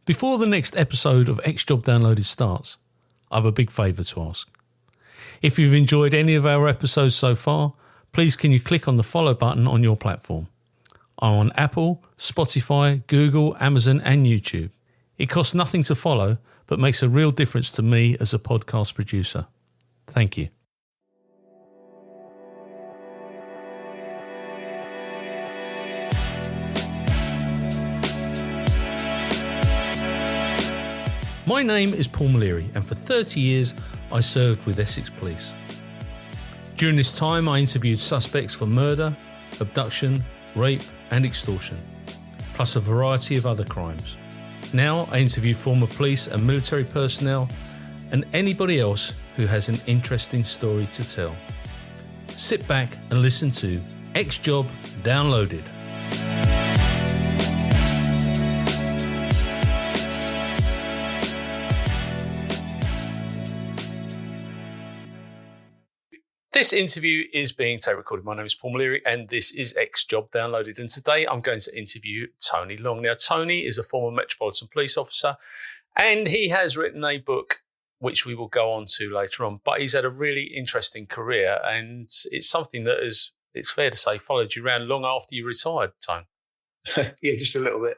Before the next episode of X Job Downloaded starts, I have a big favour to ask. If you've enjoyed any of our episodes so far, please can you click on the follow button on your platform. I'm on Apple, Spotify, Google, Amazon and YouTube. It costs nothing to follow, but makes a real difference to me as a podcast producer. Thank you. My name is Paul Maleary, and for 30 years I served with Essex Police. During this time I interviewed suspects for murder, abduction, rape and extortion, plus a variety of other crimes. Now I interview former police and military personnel and anybody else who has an interesting story to tell. Sit back and listen to X Job Downloaded. This interview is being tape recorded. My name is Paul Maleary and this is X Job Downloaded. And today I'm going to interview Tony Long. Now, Tony is a former Metropolitan Police officer and he has written a book which we will go on to later on. But he's had a really interesting career and it's something that is, it's fair to say, followed you around long after you retired, Tony. Yeah, just a little bit.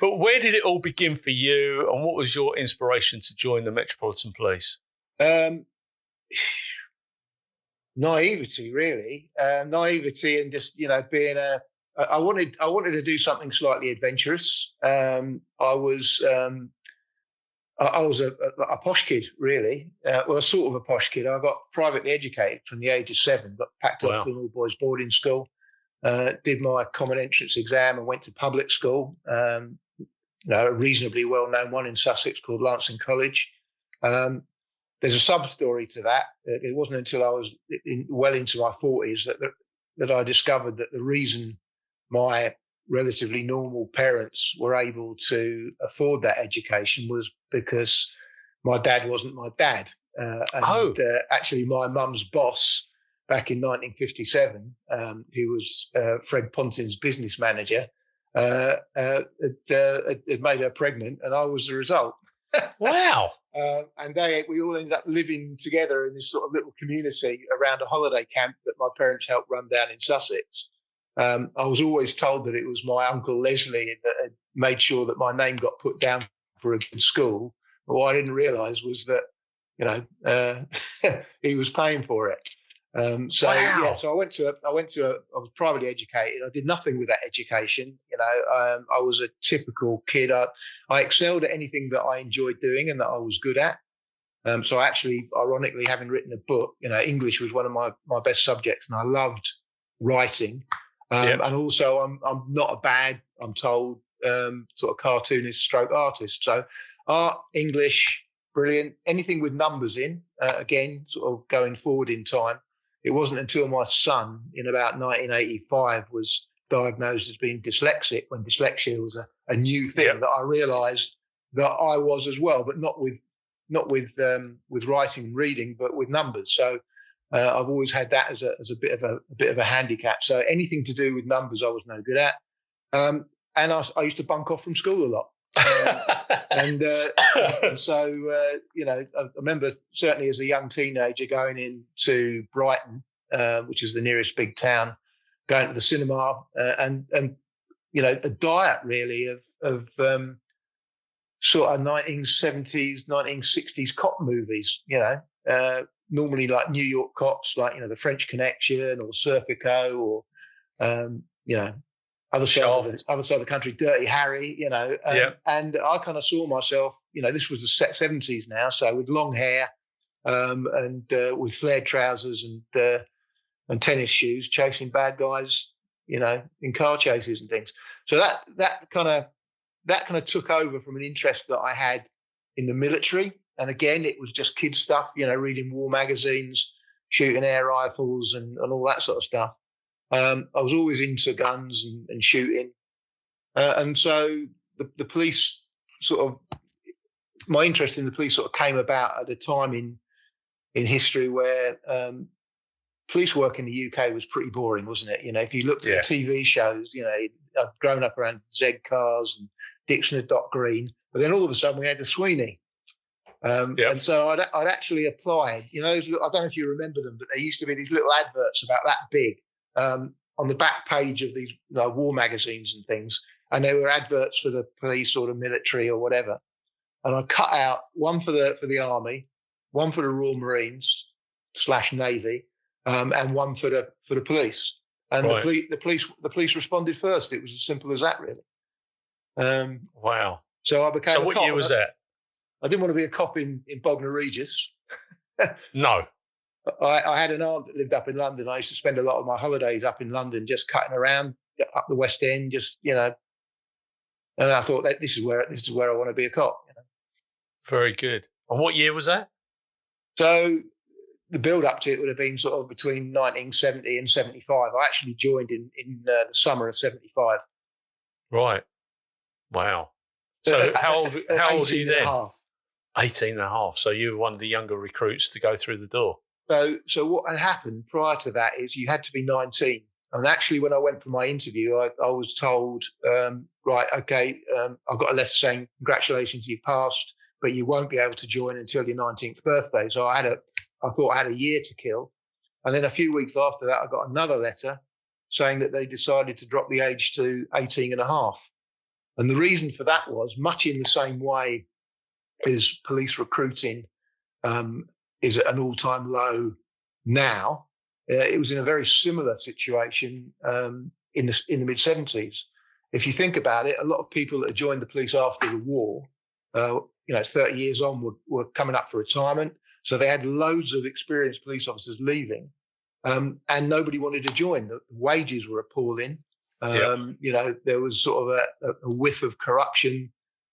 But where did it all begin for you and what was your inspiration to join the Metropolitan Police? Naivety, really. Naivety and just, being I wanted to do something slightly adventurous. I was a posh kid, really. Well, sort of a posh kid. I got privately educated from the age of 7, got packed off to an all-boys boarding school, did my common entrance exam and went to public school, a reasonably well-known one in Sussex called Lancing College. There's a sub-story to that. It wasn't until I was well into my 40s that I discovered that the reason my relatively normal parents were able to afford that education was because my dad wasn't my dad. Actually, my mum's boss back in 1957, who was Fred Pontin's business manager, had made her pregnant, and I was the result. Wow. And we all ended up living together in this sort of little community around a holiday camp that my parents helped run down in Sussex. I was always told that it was my Uncle Leslie that had made sure that my name got put down for a good school. But what I didn't realise was that, he was paying for it. So I was privately educated. I did nothing with that education. I was a typical kid. I excelled at anything that I enjoyed doing and that I was good at. So actually, ironically, having written a book, English was one of my best subjects, and I loved writing. And also, I'm not a bad, I'm told, sort of cartoonist stroke artist. So art, English, brilliant. Anything with numbers in, again, sort of going forward in time. It wasn't until my son in about 1985 was diagnosed as being dyslexic, when dyslexia was a new thing, that I realised that I was as well, but not with writing and reading, but with numbers. So I've always had that as a bit of a handicap. So anything to do with numbers, I was no good at. And I used to bunk off from school a lot. So I remember certainly as a young teenager going into Brighton, which is the nearest big town, going to the cinema and a diet really of sort of 1970s, 1960s cop movies, normally like New York cops, like, The French Connection or Serpico or, other side of the country, Dirty Harry, and I kind of saw myself, this was the 70s now, so with long hair and with flared trousers and tennis shoes, chasing bad guys, in car chases and things. So that kind of took over from an interest that I had in the military. And again, it was just kid stuff, reading war magazines, shooting air rifles and all that sort of stuff. I was always into guns and shooting. And so the police my interest in the police sort of came about at a time in history where police work in the UK was pretty boring, wasn't it? If you looked at the TV shows, I'd grown up around Z cars and Dixon had Dock Green, but then all of a sudden we had the Sweeney. And so I'd actually applied. You know, I don't know if you remember them, but there used to be these little adverts about that big on the back page of these war magazines and things, and they were adverts for the police or the military or whatever. And I cut out one for the Army, one for the Royal Marines / Navy, and one for the police. And right. the police responded first. It was as simple as that, really. Wow. So I became. So what year was that? I didn't want to be a cop in Bognor Regis. No. I had an aunt that lived up in London. I used to spend a lot of my holidays up in London, just cutting around up the West End, and I thought that this is where I want to be a cop. Very good. And what year was that? So the build up to it would have been sort of between 1970 and 75. I actually joined in the summer of 75. Right. Wow. So how old are you then? 18 and a half. So you were one of the younger recruits to go through the door. So what had happened prior to that is you had to be 19. And actually, when I went for my interview, I was told, right, okay, I've got a letter saying, congratulations, you passed, but you won't be able to join until your 19th birthday. So I thought I had a year to kill. And then a few weeks after that, I got another letter saying that they decided to drop the age to 18 and a half. And the reason for that was much in the same way as police recruiting is at an all-time low now. It was in a very similar situation in the mid-70s. If you think about it, a lot of people that had joined the police after the war, 30 years on, were coming up for retirement. So they had loads of experienced police officers leaving, and nobody wanted to join. The wages were appalling. There was sort of a whiff of corruption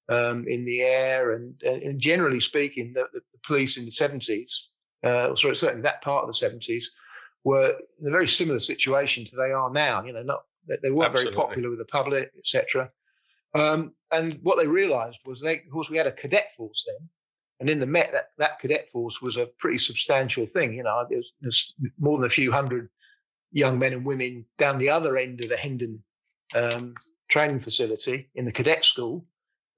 in the air, and generally speaking, the police in the 70s, certainly that part of the 70s, were in a very similar situation to they are now. They weren't very popular with the public, etc. And what they realised was, of course, we had a cadet force then, and in the Met, that cadet force was a pretty substantial thing. There's more than a few hundred young men and women down the other end of the Hendon training facility in the cadet school,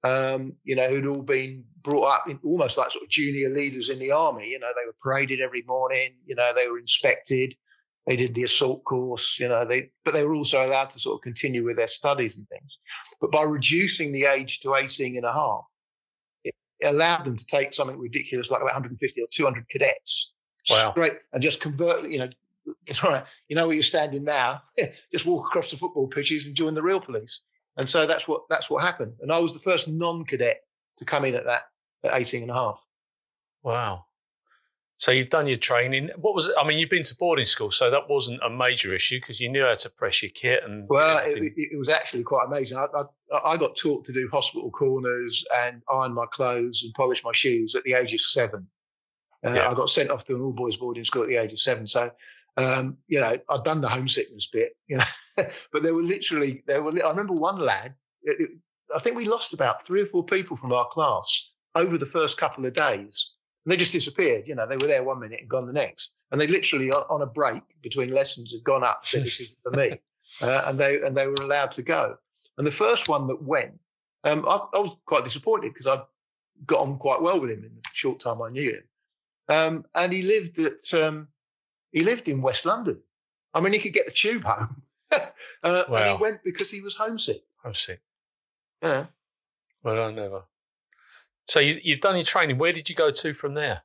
who'd all been brought up in almost like sort of junior leaders in the army. They were paraded every morning. They were inspected. They did the assault course. But they were also allowed to sort of continue with their studies and things. But by reducing the age to 18 and a half, it allowed them to take something ridiculous like about 150 or 200 cadets. Wow. Straight, and just convert, it's right. Where you're standing now, just walk across the football pitches and join the real police. And so that's what happened. And I was the first non-cadet to come in at 18 and a half. Wow. So you've done your training. What was it? I mean, you've been to boarding school, so that wasn't a major issue because you knew how to press your kit. And well, it was actually quite amazing. I got taught to do hospital corners and iron my clothes and polish my shoes at the age of 7. I got sent off to an all-boys boarding school at the age of 7. So, I'd done the homesickness bit, but I remember one lad, I think we lost about 3 or 4 people from our class over the first couple of days. And they just disappeared. They were there 1 minute and gone the next. And they literally, on a break between lessons, had gone up, said, this is for me. And they were allowed to go. And the first one that went, I was quite disappointed because I got on quite well with him in the short time I knew him. And he lived in West London. I mean, he could get the tube home. Wow. And he went because he was homesick. Homesick. Yeah. Well, I never. So you've done your training. Where did you go to from there?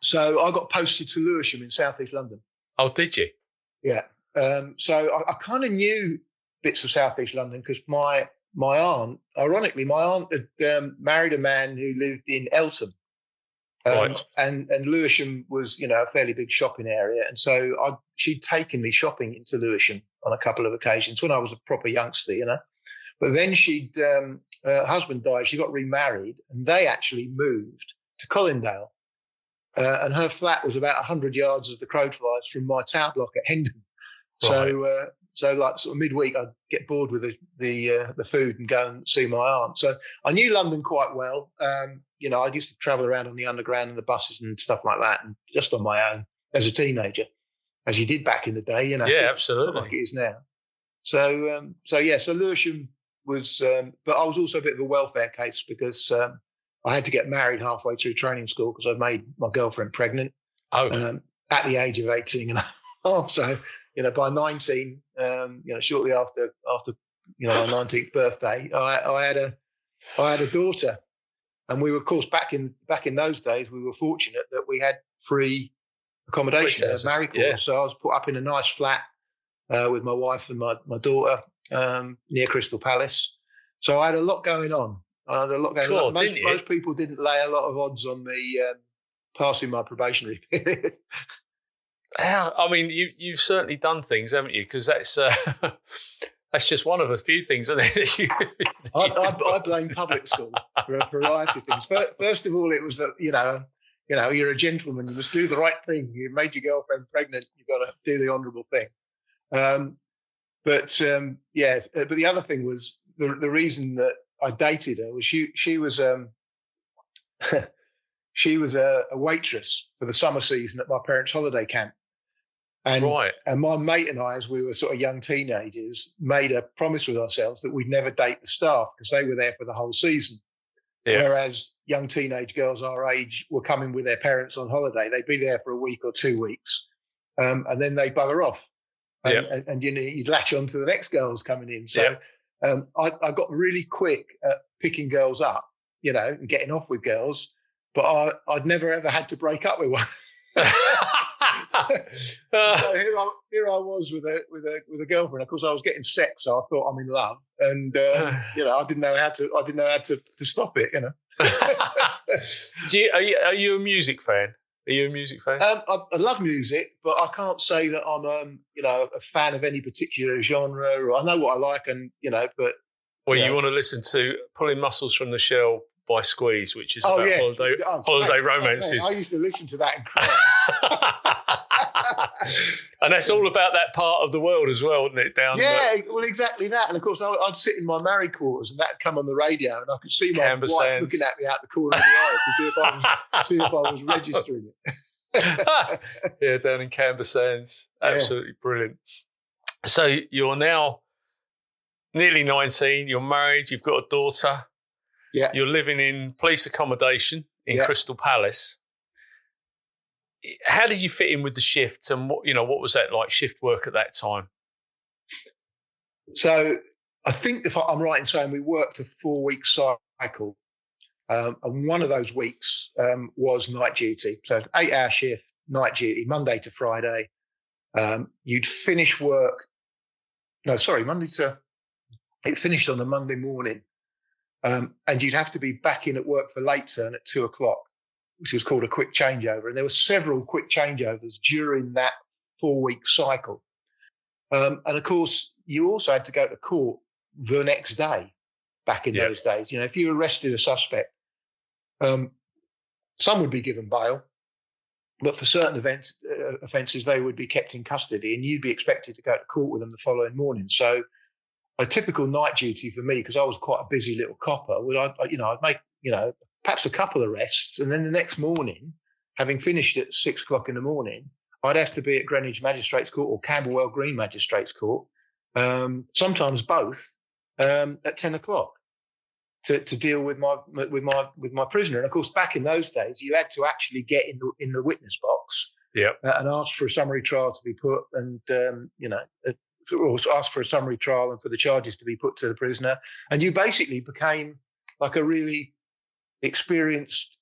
So I got posted to Lewisham in South East London. Oh, did you? Yeah. So I kind of knew bits of South East London because my aunt had married a man who lived in Eltham. Right. And Lewisham was, a fairly big shopping area. And so she'd taken me shopping into Lewisham on a couple of occasions when I was a proper youngster, But then her husband died, she got remarried, and they actually moved to Colindale. And her flat was about 100 yards as the crow flies from my tower block at Hendon. Right. So like sort of midweek, I'd get bored with the food and go and see my aunt. So I knew London quite well. I used to travel around on the underground and the buses and stuff like that, and just on my own as a teenager, as you did back in the day. Yeah, absolutely. Not like it is now. So Lewisham was, but I was also a bit of a welfare case because I had to get married halfway through training school because I made my girlfriend pregnant at the age of 18 and a half. So, by 19, shortly after my 19th birthday, I had a daughter, and we were, of course, back in those days, we were fortunate that we had free accommodation at Marry Court. Yeah. So I was put up in a nice flat with my wife and my daughter near Crystal Palace. So I had a lot going on. Most people didn't lay a lot of odds on me passing my probationary period. I mean, you've certainly done things, haven't you? Because that's just one of a few things, isn't it? I blame public school for a variety of things. First of all, it was that you're a gentleman. You must do the right thing. You made your girlfriend pregnant. You've got to do the honourable thing. But the other thing was the reason that I dated her was she was she was a waitress for the summer season at my parents' holiday camp. And my mate and I, as we were sort of young teenagers, made a promise with ourselves that we'd never date the staff because they were there for the whole season. Yeah. Whereas young teenage girls our age were coming with their parents on holiday. They'd be there for a week or 2 weeks, and then they'd bugger off. And you'd latch on to the next girls coming in. So I got really quick at picking girls up, and getting off with girls, but I'd never ever had to break up with one. So here I was with a girlfriend. Of course, I was getting sex, so I thought I'm in love, and I didn't know how to stop it. Are you a music fan? Are you a music fan? I love music, but I can't say that I'm a fan of any particular genre. Or I know what I like, and but. Well, you want to listen to "Pulling Muscles from the Shell" by Squeeze, which is about holiday romances. I used to listen to that and cry. And that's all about that part of the world as well, isn't it? Well, exactly that. And of course, I'd sit in my married quarters, and that'd come on the radio, and I could see my wife looking at me out the corner of the eye to see if I was registering it. Yeah, down in Canberra Sands, absolutely brilliant. So you're now nearly 19. You're married. You've got a daughter. Yeah. You're living in police accommodation in Crystal Palace. How did you fit in with the shifts, and what was that like, shift work at that time? So I think if I'm right in saying we worked a 4-week cycle, and one of those weeks was night duty. So 8-hour shift, night duty, Monday to Friday. You'd finish work. No, sorry, it finished on a Monday morning. And you'd have to be back in at work for late turn at 2:00, which was called a quick changeover. And there were several quick changeovers during that 4-week cycle. And of course, you also had to go to court the next day back in those days. If you arrested a suspect, some would be given bail, but for certain offences, they would be kept in custody, and you'd be expected to go to court with them the following morning. So a typical night duty for me, because I was quite a busy little copper, I'd make, perhaps a couple of arrests, and then the next morning, having finished at 6:00 in the morning, I'd have to be at Greenwich Magistrates Court or Camberwell Green Magistrates Court, sometimes both, at 10:00 to deal with my prisoner. And of course, back in those days, you had to actually get in the witness box, and ask for a summary trial to be put, and or ask for a summary trial and for the charges to be put to the prisoner. And you basically became like a really experienced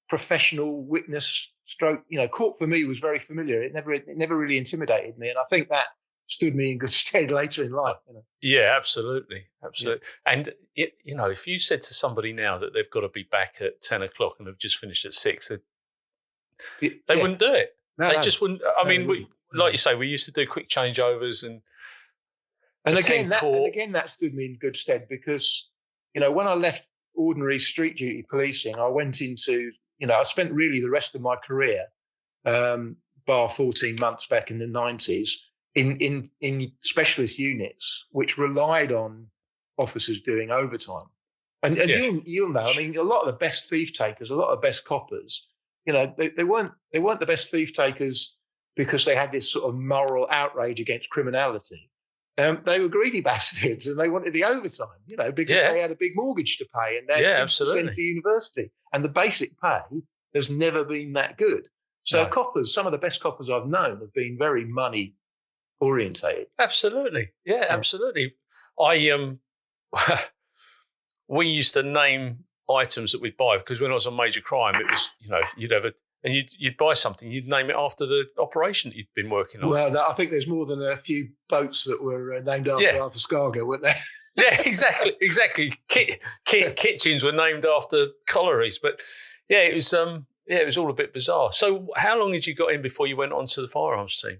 professional witness stroke. Court for me was very familiar. It never really intimidated me. And I think that stood me in good stead later in life. Yeah, absolutely. Yeah. And if you said to somebody now that they've got to be back at 10:00 and they've just finished at 6, they wouldn't do it. They just wouldn't. I mean, like you say, we used to do quick changeovers and again that stood me in good stead, because when I left ordinary street duty policing, I went into I spent really the rest of my career, bar 14 months back in the 90s, in specialist units which relied on officers doing overtime. And you'll know, I mean, a lot of the best thief takers, a lot of the best coppers, they weren't the best thief takers because they had this sort of moral outrage against criminality. They were greedy bastards, and they wanted the overtime, because they had a big mortgage to pay and they had to send to university. And the basic pay has never been that good. So coppers, some of the best coppers I've known, have been very money orientated. Absolutely, absolutely. We used to name items that we'd buy, because when I was on major crime, it was you'd buy something, you'd name it after the operation that you'd been working on. Well, I think there's more than a few boats that were named after Arthur Scargill, weren't there? Yeah, exactly. Kitchens were named after collieries, but it was all a bit bizarre. So, how long had you got in before you went on to the firearms team?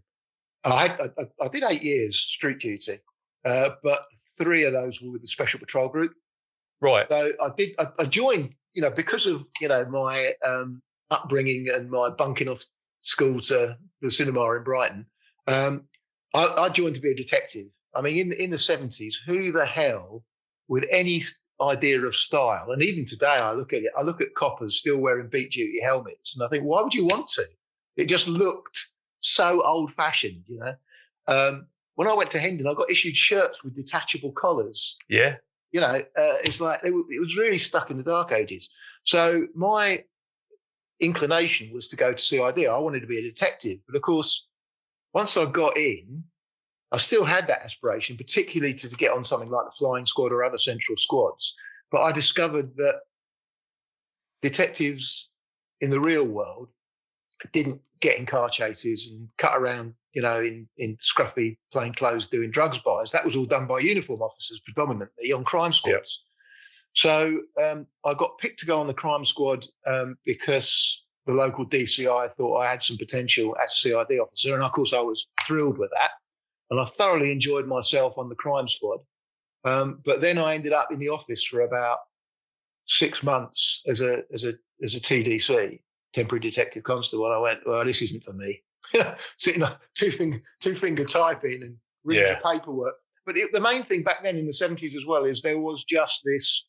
I did 8 years street duty, but 3 of those were with the Special Patrol Group. Right. So I joined, because of my upbringing and my bunking off school to the cinema in Brighton. I joined to be a detective. I mean, in the 70s, who the hell with any idea of style, and even today I look at coppers still wearing beat duty helmets, and I think, why would you want to? It just looked so old fashioned, When I went to Hendon, I got issued shirts with detachable collars. Yeah. It's like it was really stuck in the dark ages. So my inclination was to go to CID. I wanted to be a detective. But of course, once I got in, I still had that aspiration, particularly to get on something like the flying squad or other central squads. But I discovered that detectives in the real world didn't get in car chases and cut around, in scruffy plain clothes doing drugs buys. That was all done by uniform officers predominantly on crime squads. Yep. So I got picked to go on the crime squad because the local DCI thought I had some potential as a CID officer. And of course I was thrilled with that. And I thoroughly enjoyed myself on the crime squad. But then I ended up in the office for about 6 months as a TDC, temporary detective constable. And I went, well, this isn't for me. Sitting on two finger typing and reading the paperwork. But the main thing back then in the 70s as well is there was just this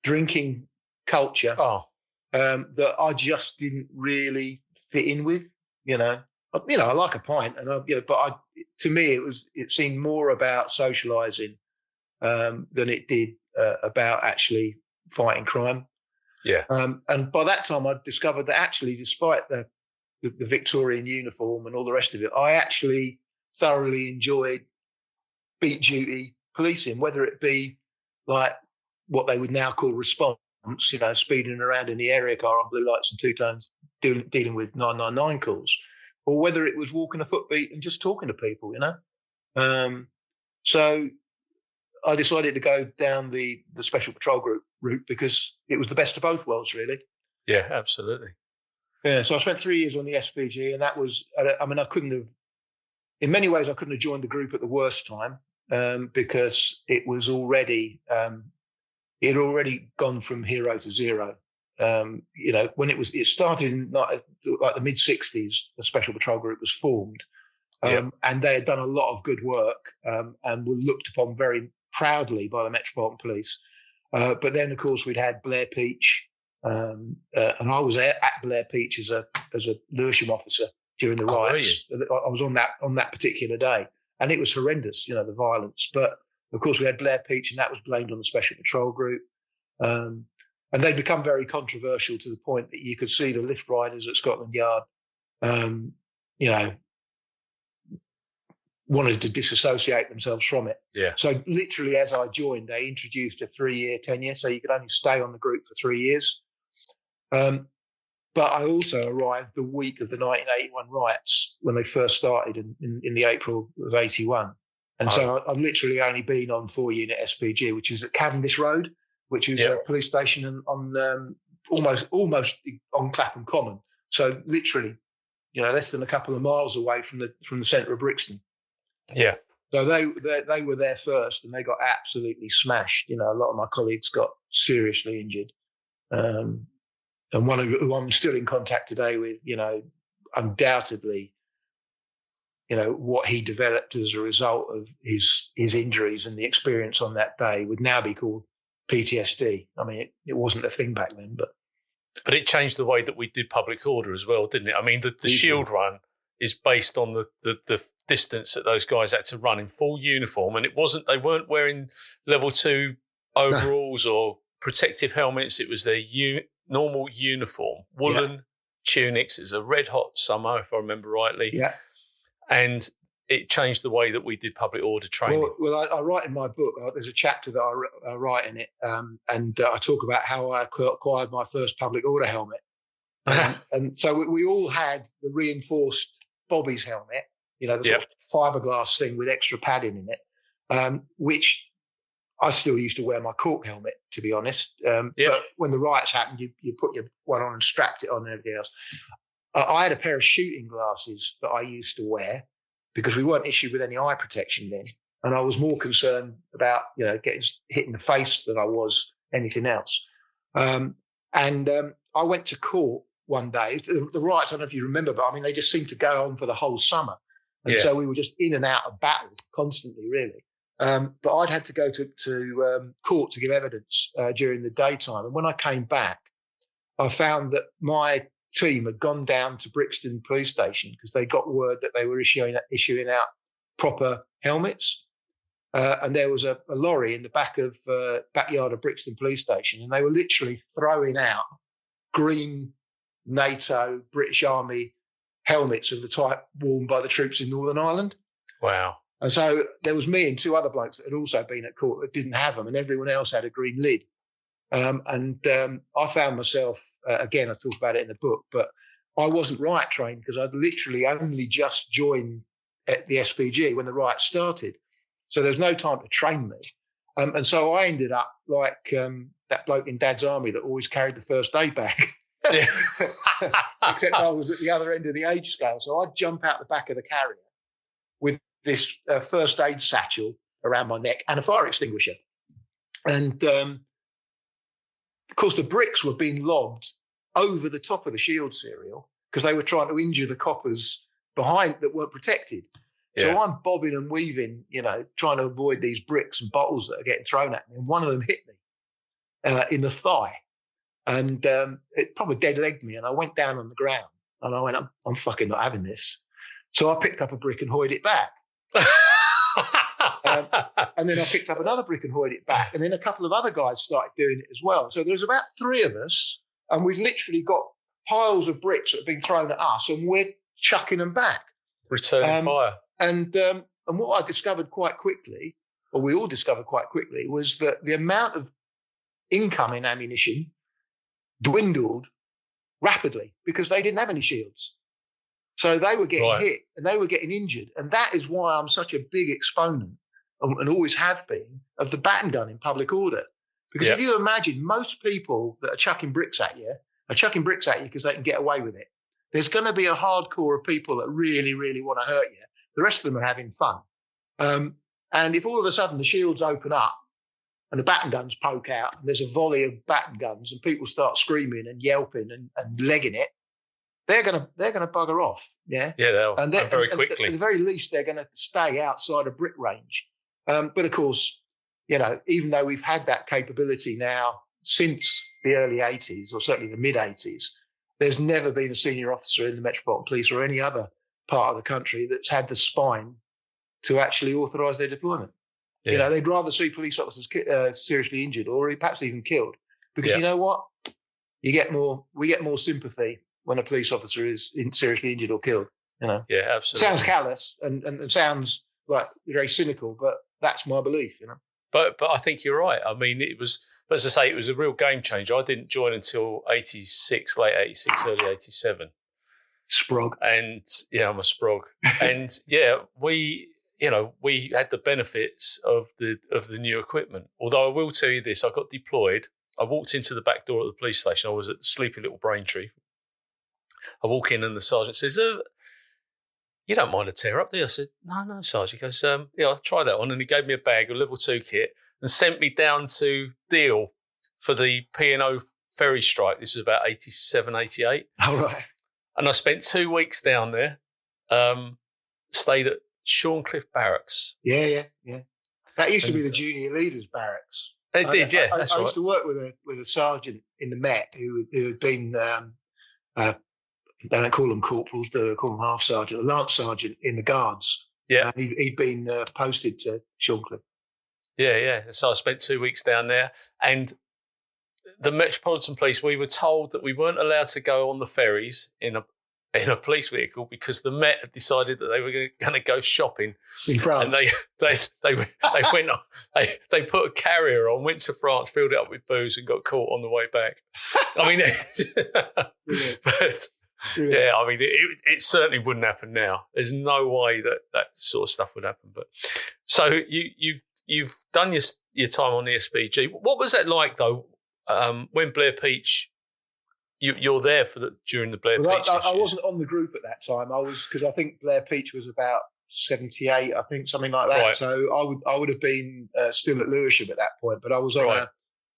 drinking culture that I just didn't really fit in with. I like a pint, and to me it seemed more about socialising than it did about actually fighting crime. Yeah. And by that time, I'd discovered that actually, despite the Victorian uniform and all the rest of it, I actually thoroughly enjoyed beat duty policing, whether it be like what they would now call response, speeding around in the area car on blue lights and two-tones, dealing with 999 calls, or whether it was walking a footbeat and just talking to people, So I decided to go down the Special Patrol Group route because it was the best of both worlds, really. Yeah, absolutely. Yeah, so I spent 3 years on the SPG, and that was, I couldn't have, in many ways, I couldn't have joined the group at the worst time because it was already, it had already gone from hero to zero. When it started in like the mid 60s, the Special Patrol Group was formed, and they had done a lot of good work and were looked upon very proudly by the Metropolitan Police. But then, of course, we'd had Blair Peach, and I was at Blair Peach as a Lewisham officer during the riots. I was on that particular day, and it was horrendous, the violence. But of course, we had Blair Peach, and that was blamed on the Special Patrol Group. And they'd become very controversial to the point that you could see the lift riders at Scotland Yard, wanted to disassociate themselves from it. Yeah. So literally, as I joined, they introduced a 3-year tenure, so you could only stay on the group for 3 years. But I also arrived the week of the 1981 riots when they first started in the April of 81. And so I've literally only been on 4-unit SPG, which is at Cavendish Road, which is a police station on almost on Clapham Common. So literally, less than a couple of miles away from the centre of Brixton. Yeah. So they were there first, and they got absolutely smashed. A lot of my colleagues got seriously injured, and one who I'm still in contact today with, undoubtedly, what he developed as a result of his injuries and the experience on that day would now be called PTSD. I mean, it wasn't a thing back then, but it changed the way that we did public order as well, didn't it? I mean, the Shield run is based on the distance that those guys had to run in full uniform, and they weren't wearing level 2 overalls or protective helmets. It was their normal uniform, woolen tunics. It was a red hot summer, if I remember rightly. Yeah. And it changed the way that we did public order training. Well, I write in my book, there's a chapter that I write in it, and I talk about how I acquired my first public order helmet. And so we all had the reinforced Bobby's helmet, the sort of fiberglass thing with extra padding in it, which I still used to wear my cork helmet, to be honest. But when the riots happened, you put your one on and strapped it on and everything else. I had a pair of shooting glasses that I used to wear because we weren't issued with any eye protection then. And I was more concerned about, getting hit in the face than I was anything else. I went to court one day. The riots, I don't know if you remember, but I mean, they just seemed to go on for the whole summer. And so we were just in and out of battle constantly, really. But I'd had to go to court to give evidence during the daytime. And when I came back, I found that my team had gone down to Brixton police station because they got word that they were issuing out proper helmets. And there was a lorry in the backyard of Brixton police station, and they were literally throwing out green NATO British Army helmets of the type worn by the troops in Northern Ireland. Wow. And so there was me and two other blokes that had also been at court that didn't have them, and everyone else had a green lid. I found myself, again, I talk about it in the book, but I wasn't riot trained because I'd literally only just joined at the SPG when the riot started. So there was no time to train me. And so I ended up like that bloke in Dad's Army that always carried the first aid bag. Yeah. Except I was at the other end of the age scale. So I'd jump out the back of the carrier with this first aid satchel around my neck and a fire extinguisher. And of course, the bricks were being lobbed over the top of the shield serial because they were trying to injure the coppers behind that weren't protected. Yeah. So I'm bobbing and weaving, trying to avoid these bricks and bottles that are getting thrown at me. And one of them hit me in the thigh. And it probably dead-legged me. And I went down on the ground. And I went, I'm fucking not having this. So I picked up a brick and hoyed it back. And then I picked up another brick and hoyed it back. And then a couple of other guys started doing it as well. So there was about 3 of us. And we've literally got piles of bricks that have been thrown at us. And we're chucking them back. Returning fire. And what I discovered quite quickly, or we all discovered quite quickly, was that the amount of incoming ammunition dwindled rapidly because they didn't have any shields. So they were getting hit and they were getting injured. And that is why I'm such a big exponent, and always have been, of the baton gun in public order. Because if you imagine most people that are chucking bricks at you are chucking bricks at you because they can get away with it. There's going to be a hardcore of people that really, really want to hurt you. The rest of them are having fun. And if all of a sudden the shields open up and the baton guns poke out and there's a volley of baton guns and people start screaming and yelping and legging it, they're gonna bugger off. Yeah. Yeah, they'll. And very quickly. At the very least, they're going to stay outside of brick range. But of course, even though we've had that capability now since the early 80s, or certainly the mid 80s, there's never been a senior officer in the Metropolitan Police or any other part of the country that's had the spine to actually authorise their deployment. Yeah. They'd rather see police officers seriously injured or perhaps even killed, because you know what? We get more sympathy when a police officer is seriously injured or killed. Yeah, absolutely. Sounds callous and sounds like very cynical, but that's my belief. But I think you're right. I mean, it was, as I say, it was a real game changer. I didn't join until 86, late 86, early 87. Sprog. And I'm a sprog. And we had the benefits of the new equipment. Although I will tell you this, I got deployed. I walked into the back door of the police station. I was at Sleepy Little Braintree. I walk in and the sergeant says, "You don't mind a tear up, do you?" I said, No, Sergeant. He goes, I'll try that on. And he gave me a bag, a level 2 kit, and sent me down to Deal for the P&O ferry strike. This was about 87, 88. All right. And I spent 2 weeks down there, stayed at Shorncliffe Barracks. Yeah. That used to be the junior leaders' barracks. It did, yeah. I used to work with a sergeant in the Met who had been, they don't call them corporals, they call them half sergeant, a lance sergeant in the Guards. Yeah. He'd been posted to Shorncliffe. Yeah. So I spent 2 weeks down there, and the Metropolitan Police, we were told that we weren't allowed to go on the ferries in a police vehicle because the Met had decided that they were going to go shopping in France. And they went on, they put a carrier on, went to France, filled it up with booze, and got caught on the way back. I mean, but yeah, I mean, it certainly wouldn't happen now. There's no way that sort of stuff would happen. But so you've done your time on the SPG. What was that like though? When Blair Peach, you're there during the Blair Peach. I wasn't on the group at that time. I was, because I think Blair Peach was about 78, I think, something like that. Right. So I would have been still at Lewisham at that point, but I was on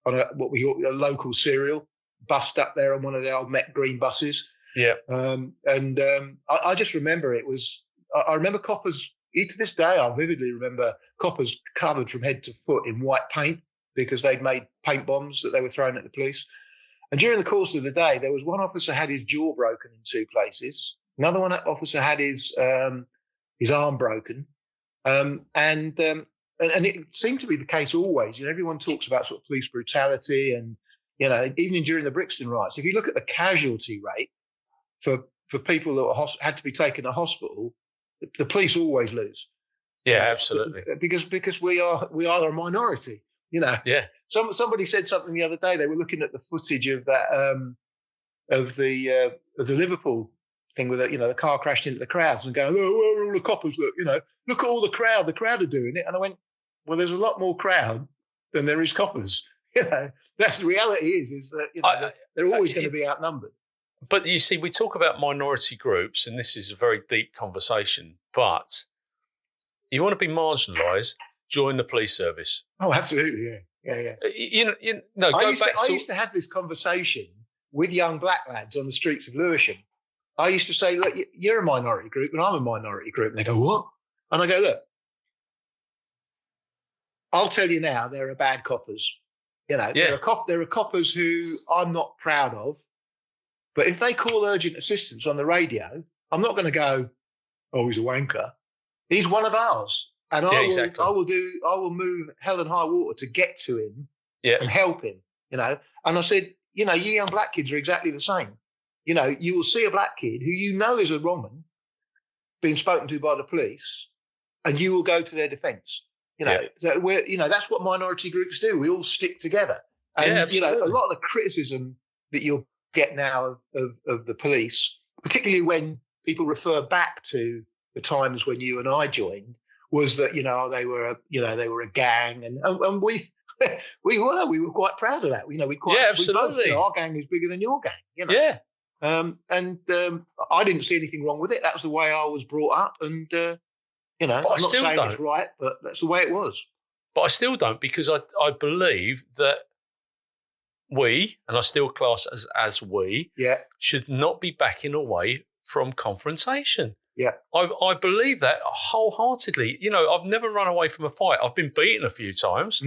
a what we call a local serial, bussed up there on one of the old Met Green buses. Yeah. I just remember it was. I remember coppers. To this day, I vividly remember coppers covered from head to foot in white paint because they'd made paint bombs that they were throwing at the police. And during the course of the day, there was one officer had his jaw broken in 2 places. Another officer had his arm broken. And it seemed to be the case always. You know, everyone talks about sort of police brutality, and you know, even during the Brixton riots, if you look at the casualty rate for people that had to be taken to hospital, the police always lose. Yeah, absolutely. Because we are a minority. You know. Yeah. Somebody said something the other day. They were looking at the footage of that of the Liverpool thing with the car crashed into the crowds and going, oh, where are all the coppers? Look at all the crowd. The crowd are doing it. And I went, well, there's a lot more crowd than there is coppers. You know, that's the reality is that they're always going to be outnumbered. But you see, we talk about minority groups, and this is a very deep conversation. But you want to be marginalised, join the police service. Oh, absolutely, yeah. Yeah. I used to have this conversation with young black lads on the streets of Lewisham. I used to say, look, you're a minority group and I'm a minority group. And they go, what? And I go, look, I'll tell you now, there are bad coppers. You know, there are coppers who I'm not proud of. But if they call urgent assistance on the radio, I'm not going to go, oh, he's a wanker. He's one of ours. And I will move hell and high water to get to him and help him, you know. And I said, you know, you young black kids are exactly the same. You know, you will see a black kid who you know is a wrong'un being spoken to by the police, and you will go to their defence. You know, so that's what minority groups do. We all stick together. And, you know, a lot of the criticism that you'll get now of the police, particularly when people refer back to the times when you and I joined, was that, you know, they were a gang, and we were quite proud of that. You know, absolutely. Our gang is bigger than your gang. You know? Yeah. I didn't see anything wrong with it. That was the way I was brought up, and you know, I'm not saying it's right, but that's the way it was. But I still don't, because I believe that we, and I still class as we, should not be backing away from confrontation. Yeah, I believe that wholeheartedly. You know, I've never run away from a fight. I've been beaten a few times,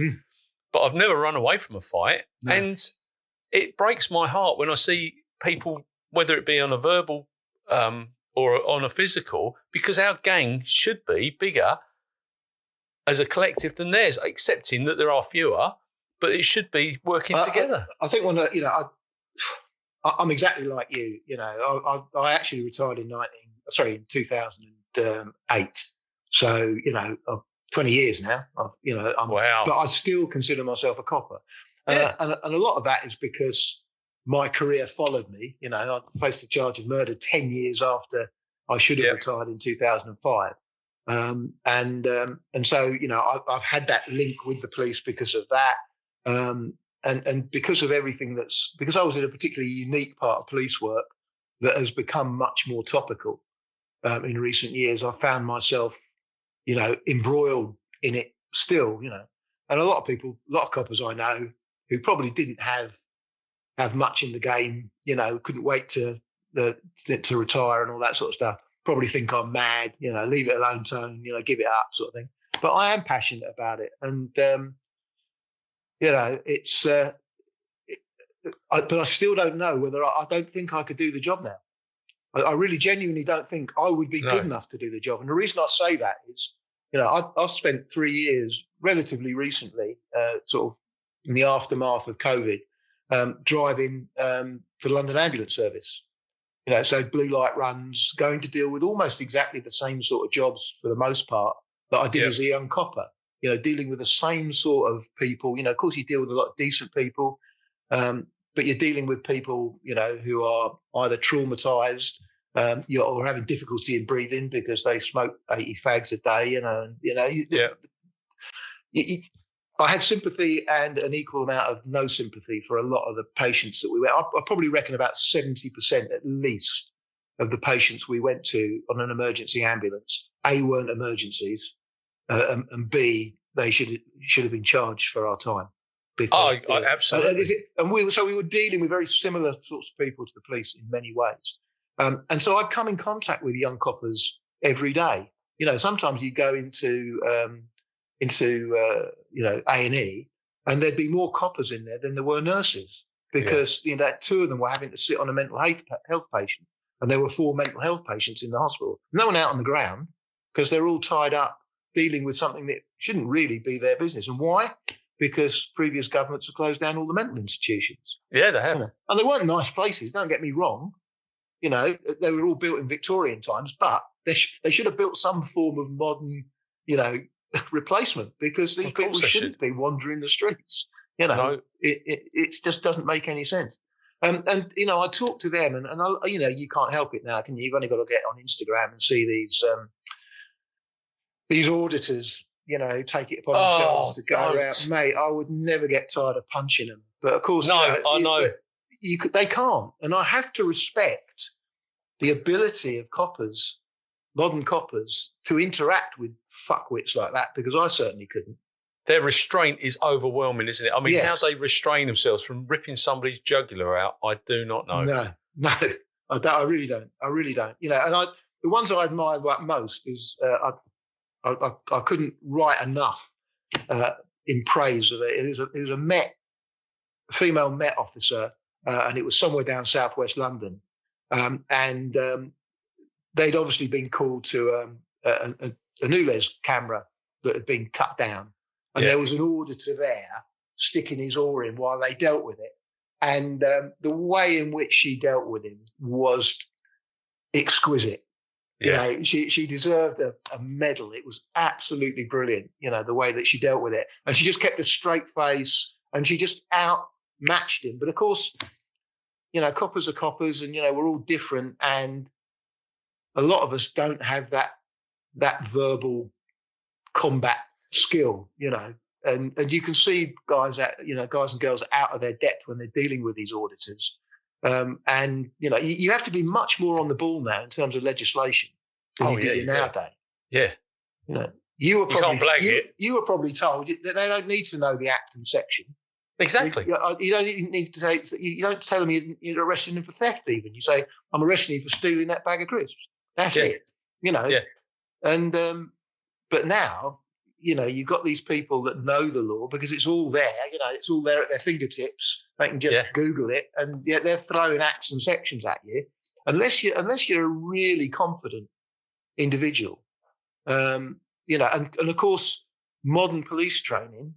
but I've never run away from a fight. No. And it breaks my heart when I see people, whether it be on a verbal or on a physical, because our gang should be bigger as a collective than theirs, accepting that there are fewer, but it should be working together. I think I'm exactly like you. You know, I actually retired in 2008. So, you know, 20 years now. Wow. But I still consider myself a copper. Yeah. And a lot of that is because my career followed me. You know, I faced the charge of murder 10 years after I should have retired in 2005. And so, you know, I've had that link with the police because of that. And because of everything because I was in a particularly unique part of police work that has become much more topical in recent years. I found myself, you know, embroiled in it still, you know. And a lot of coppers I know who probably didn't have much in the game, you know, couldn't wait to retire and all that sort of stuff, probably think I'm mad, you know, leave it alone, Tone, you know, give it up sort of thing. But I am passionate about it. And, you know, it's, but I still don't know whether I don't think I could do the job now. I really genuinely don't think I would be good enough to do the job. And the reason I say that is, I've spent 3 years relatively recently, sort of in the aftermath of COVID, driving for the London Ambulance Service. So blue light runs, going to deal with almost exactly the same sort of jobs for the most part that I did as a young copper. Dealing with the same sort of people. Of course, you deal with a lot of decent people, but you're dealing with people, who are either traumatized, or having difficulty in breathing because they smoke 80 fags a day. I had sympathy and an equal amount of no sympathy for a lot of the patients that we went. I probably reckon about 70% at least of the patients we went to on an emergency ambulance, A, weren't emergencies, and B, they should have been charged for our time. Because, absolutely. And we were dealing with very similar sorts of people to the police in many ways. And so I'd come in contact with young coppers every day. Sometimes you go into A&E, and there'd be more coppers in there than there were nurses because two of them were having to sit on a mental health patient, and there were 4 mental health patients in the hospital. No one out on the ground because they're all tied up dealing with something that shouldn't really be their business. And why? Because previous governments have closed down all the mental institutions. Yeah, they have. And they weren't nice places, don't get me wrong. They were all built in Victorian times, but they should have built some form of modern, replacement, because these people shouldn't be wandering the streets. No. It just doesn't make any sense. And I talk to them, and you can't help it now, can you? You've only got to get on Instagram and see these auditors, take it upon themselves to go around. Mate, I would never get tired of punching them. But of course, I know. They can't. And I have to respect the ability of coppers, modern coppers, to interact with fuckwits like that, because I certainly couldn't. Their restraint is overwhelming, isn't it? I mean, how they restrain themselves from ripping somebody's jugular out, I do not know. No, I really don't. And the ones I admire most is I couldn't write enough in praise of it. It was a female Met officer, and it was somewhere down southwest London, and they'd obviously been called to a Newles camera that had been cut down, and there was an auditor there sticking his oar in while they dealt with it, and the way in which she dealt with him was exquisite. She deserved a medal. It was absolutely brilliant, the way that she dealt with it. And she just kept a straight face, and she just outmatched him. But of course, coppers are coppers, and, we're all different. And a lot of us don't have that verbal combat skill, and you can see guys and girls out of their depth when they're dealing with these auditors. And you have to be much more on the ball now in terms of legislation than you do nowadays. Yeah, you were probably, can't blag it. You were probably told that they don't need to know the act and section. Exactly. You don't need to say. You don't tell them you're arresting them for theft. Even you say, "I'm arresting you for stealing that bag of crisps." That's it. Yeah. And but now, you've got these people that know the law because it's all there. It's all there at their fingertips. They can just Google it, and yet they're throwing acts and sections at you. Unless you're a really confident individual, and of course, modern police training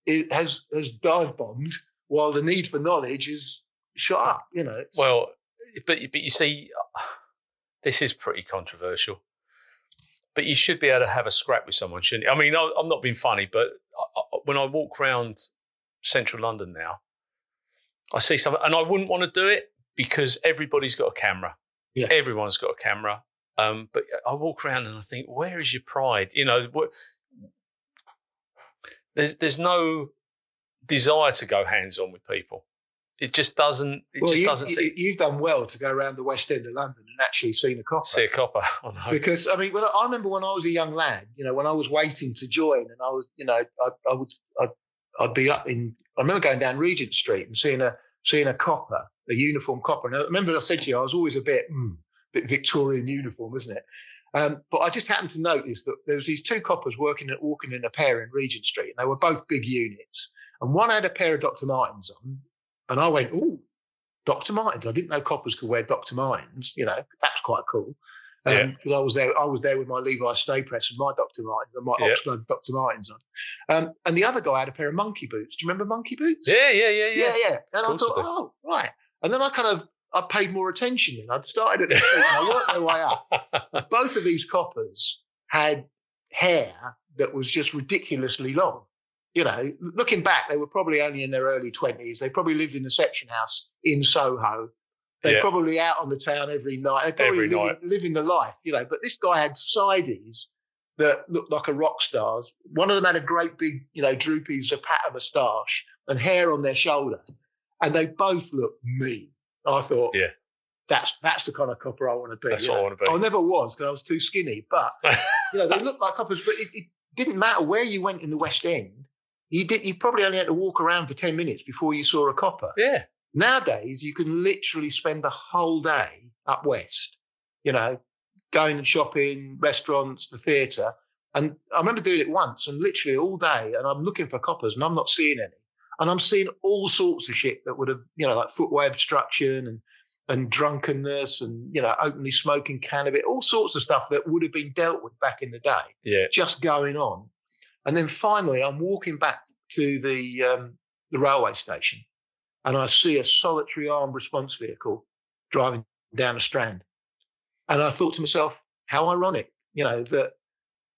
it has dive bombed, while the need for knowledge is shot up. Well, but you see, this is pretty controversial. But you should be able to have a scrap with someone, shouldn't you? I mean, I'm not being funny, but when I walk around central London now, I see something, and I wouldn't want to do it because everybody's got a camera. Yeah. Everyone's got a camera. But I walk around and I think, where is your pride? There's no desire to go hands-on with people. It just doesn't. You've done well to go around the West End of London and actually see a copper. See a copper, I know. Because I mean, I remember when I was a young lad, when I was waiting to join, and I was, I'd be up in. I remember going down Regent Street and seeing a copper, a uniform copper. And I remember I said to you, I was always a bit Victorian uniform, isn't it? But I just happened to notice that there was these two coppers walking in a pair in Regent Street, and they were both big units. And one had a pair of Dr. Martens on. And I went, ooh, Dr. Martens. I didn't know coppers could wear Dr. Martens. That's quite cool. Because I was there with my Levi stay press and my Dr. Martens and my Oxford Dr. Martens on. And the other guy had a pair of monkey boots. Do you remember monkey boots? Yeah. And I thought, oh, right. And then I paid more attention. And I'd started at the feet and I worked my way up. Both of these coppers had hair that was just ridiculously long. Looking back, they were probably only in their early 20s. They probably lived in a section house in Soho. They're probably out on the town every night. They're probably living the life, But this guy had sideys that looked like a rock star's. One of them had a great big, droopy Zapata moustache and hair on their shoulder. And they both looked mean. I thought, that's the kind of copper I want to be. That's what I want to be. I never was because I was too skinny. But, they looked like coppers. But it didn't matter where you went in the West End. You probably only had to walk around for 10 minutes before you saw a copper. Yeah. Nowadays, you can literally spend the whole day up west, going and shopping, restaurants, the theatre. And I remember doing it once and literally all day, and I'm looking for coppers and I'm not seeing any. And I'm seeing all sorts of shit that would have, like footway obstruction and drunkenness and, openly smoking cannabis, all sorts of stuff that would have been dealt with back in the day, just going on. And then finally, I'm walking back to the railway station, and I see a solitary armed response vehicle driving down the Strand. And I thought to myself, how ironic, that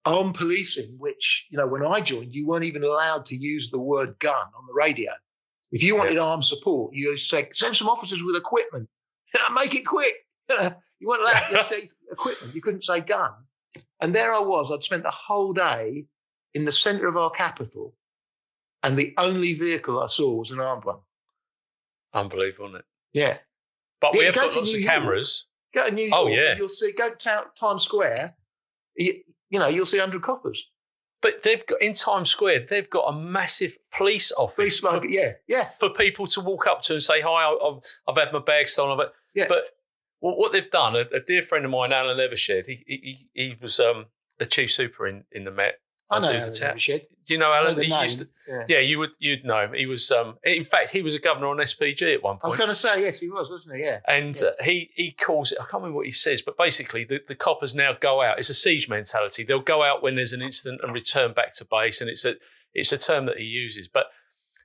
armed policing, which, when I joined, you weren't even allowed to use the word gun on the radio. If you wanted armed support, you say, send some officers with equipment. Make it quick. You weren't allowed to say equipment. You couldn't say gun. And there I was. I'd spent the whole day in the centre of our capital, and the only vehicle I saw was an armed one. Unbelievable, isn't it? Yeah. But we have got lots of cameras. Go to New York, you'll see, go to Times Square, you'll see 100 coppers. But they've got, in Times Square, they've got a massive police office. For people to walk up to and say, hi, I've had my bag stolen. But what they've done, a dear friend of mine, Alan Levershed, he was the chief super in the Met. I know Alan Levershed. Do you know Alan? Yeah, you'd know him. He was, in fact, he was a governor on SPG at one point. I was going to say, yes, he was, wasn't he? Yeah. And he calls it, I can't remember what he says, but basically the coppers now go out. It's a siege mentality. They'll go out when there's an incident and return back to base. And it's a term that he uses. But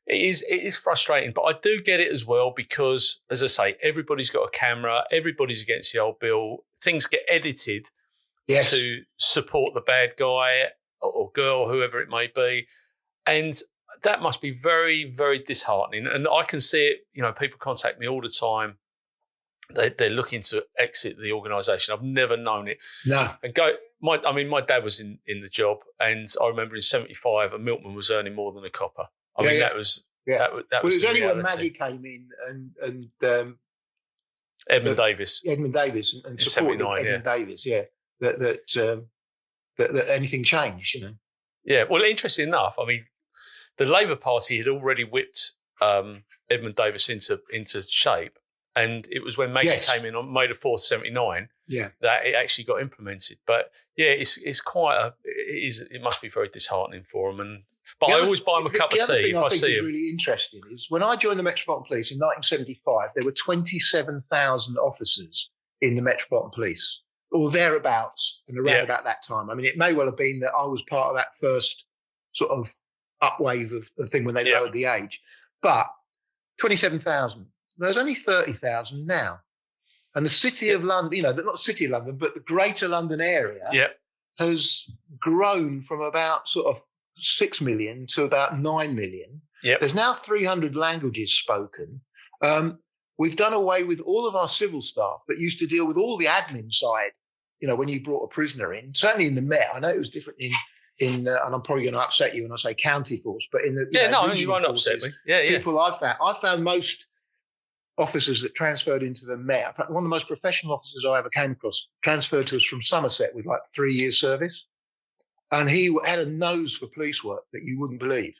it is frustrating. But I do get it as well because, as I say, everybody's got a camera. Everybody's against the old bill. Things get edited to support the bad guy or girl, whoever it may be. And that must be very, very disheartening. And I can see it, people contact me all the time. They're looking to exit the organisation. I've never known it. No. And my dad was in the job, and I remember in 75, a milkman was earning more than a copper. That was that was it was only reality. when Maggie came in and Edmund Davis and supported Edmund Davis, that anything changed, Yeah, well, interesting enough, the Labour Party had already whipped Edmund Davis into shape, and it was when Maggie came in on May the 4th, 79, that it actually got implemented. But it's quite it must be very disheartening for them. But I always buy them a cup of tea if I see them. The really interesting is when I joined the Metropolitan Police in 1975, there were 27,000 officers in the Metropolitan Police, or thereabouts, and around about that time. It may well have been that I was part of that first sort of upwave of thing when they lowered the age. But 27,000. There's only 30,000 now. And the City of London, not the City of London, but the Greater London area has grown from about sort of 6 million to about 9 million. There's now 300 languages spoken. We've done away with all of our civil staff that used to deal with all the admin side, when you brought a prisoner in. Certainly in the Met, I know it was different in and I'm probably going to upset you when I say county force, but in the you won't upset me. People I found most officers that transferred into the Met. One of the most professional officers I ever came across transferred to us from Somerset with like 3 years service, and he had a nose for police work that you wouldn't believe.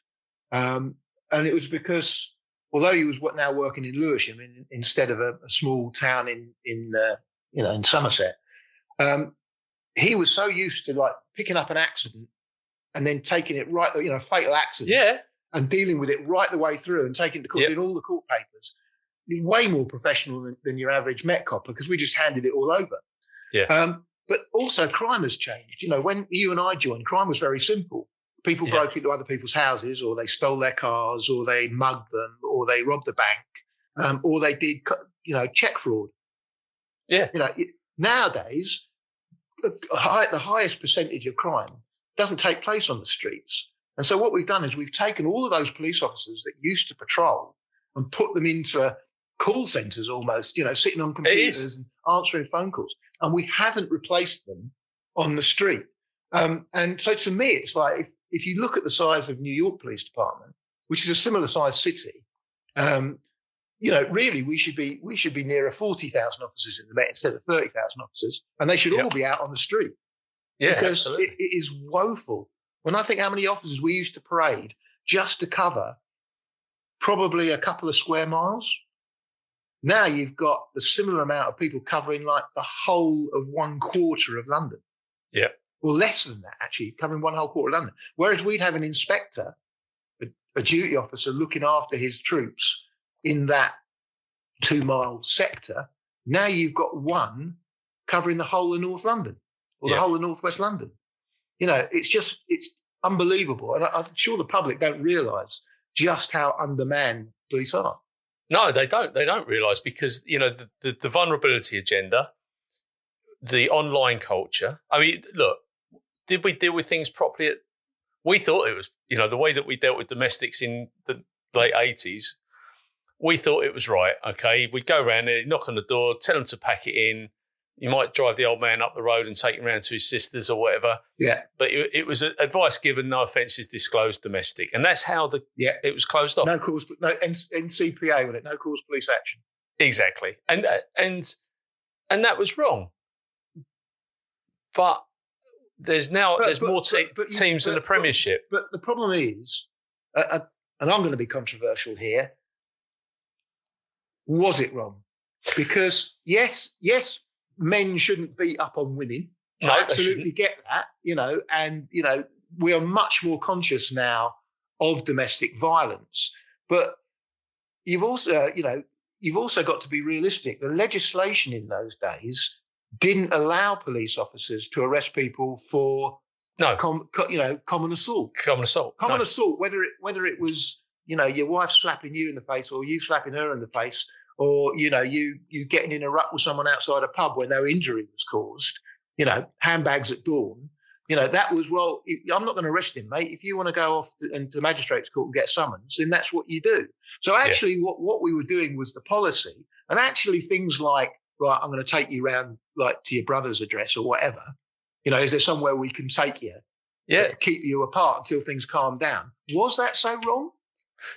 And it was because, although he was now working in Lewisham instead of a small town in Somerset, he was so used to like picking up an accident and then taking it right, fatal accident, and dealing with it right the way through and taking it to court, doing all the court papers, way more professional than your average Met copper because we just handed it all over. Yeah. But also crime has changed. When you and I joined, crime was very simple. People broke into other people's houses, or they stole their cars, or they mugged them, or they robbed the bank, or they did, check fraud. Yeah. Nowadays, the highest percentage of crime doesn't take place on the streets. And so what we've done is we've taken all of those police officers that used to patrol and put them into call centres almost, sitting on computers and answering phone calls. And we haven't replaced them on the street. And so to me, it's like if you look at the size of New York Police Department, which is a similar size city, really we should be nearer 40,000 officers in the Met instead of 30,000 officers, and they should all be out on the street. Yeah, because it is woeful. When I think how many officers we used to parade just to cover probably a couple of square miles. Now you've got the similar amount of people covering like the whole of 1/4 of London. Yeah. Well, less than that, actually, covering 1/4 of London. Whereas we'd have an inspector, a duty officer looking after his troops in that 2-mile sector. Now you've got one covering the whole of North London or the whole of Northwest London. It's unbelievable. And I'm sure the public don't realise just how undermanned police are. No, they don't. They don't realise because, the vulnerability agenda, the online culture. I mean, look, did we deal with things properly? We thought it was, the way that we dealt with domestics in the late 80s, we thought it was right, okay? We'd go around there, knock on the door, tell them to pack it in. You might drive the old man up the road and take him round to his sisters or whatever. Yeah. But it was advice given, no offences disclosed, domestic. And that's how it was closed off. No cause, no NCPA with it, no cause police action. Exactly. And that was wrong. But there's more teams in the Premiership. But the problem is, and I'm going to be controversial here, was it wrong? Because yes, men shouldn't beat up on women. No, I absolutely get that, and we are much more conscious now of domestic violence. But you've also got to be realistic. The legislation in those days didn't allow police officers to arrest people for common assault. Common assault. Common assault, whether it was your wife slapping you in the face or you slapping her in the face, or you getting in a rut with someone outside a pub where no injury was caused, handbags at dawn, that was, I'm not going to arrest him, mate. If you want to go off to the magistrate's court and get summons, then that's what you do. So actually what we were doing was the policy, and actually things like, right, I'm going to take you round like to your brother's address or whatever, is there somewhere we can take you to keep you apart until things calm down? Was that so wrong?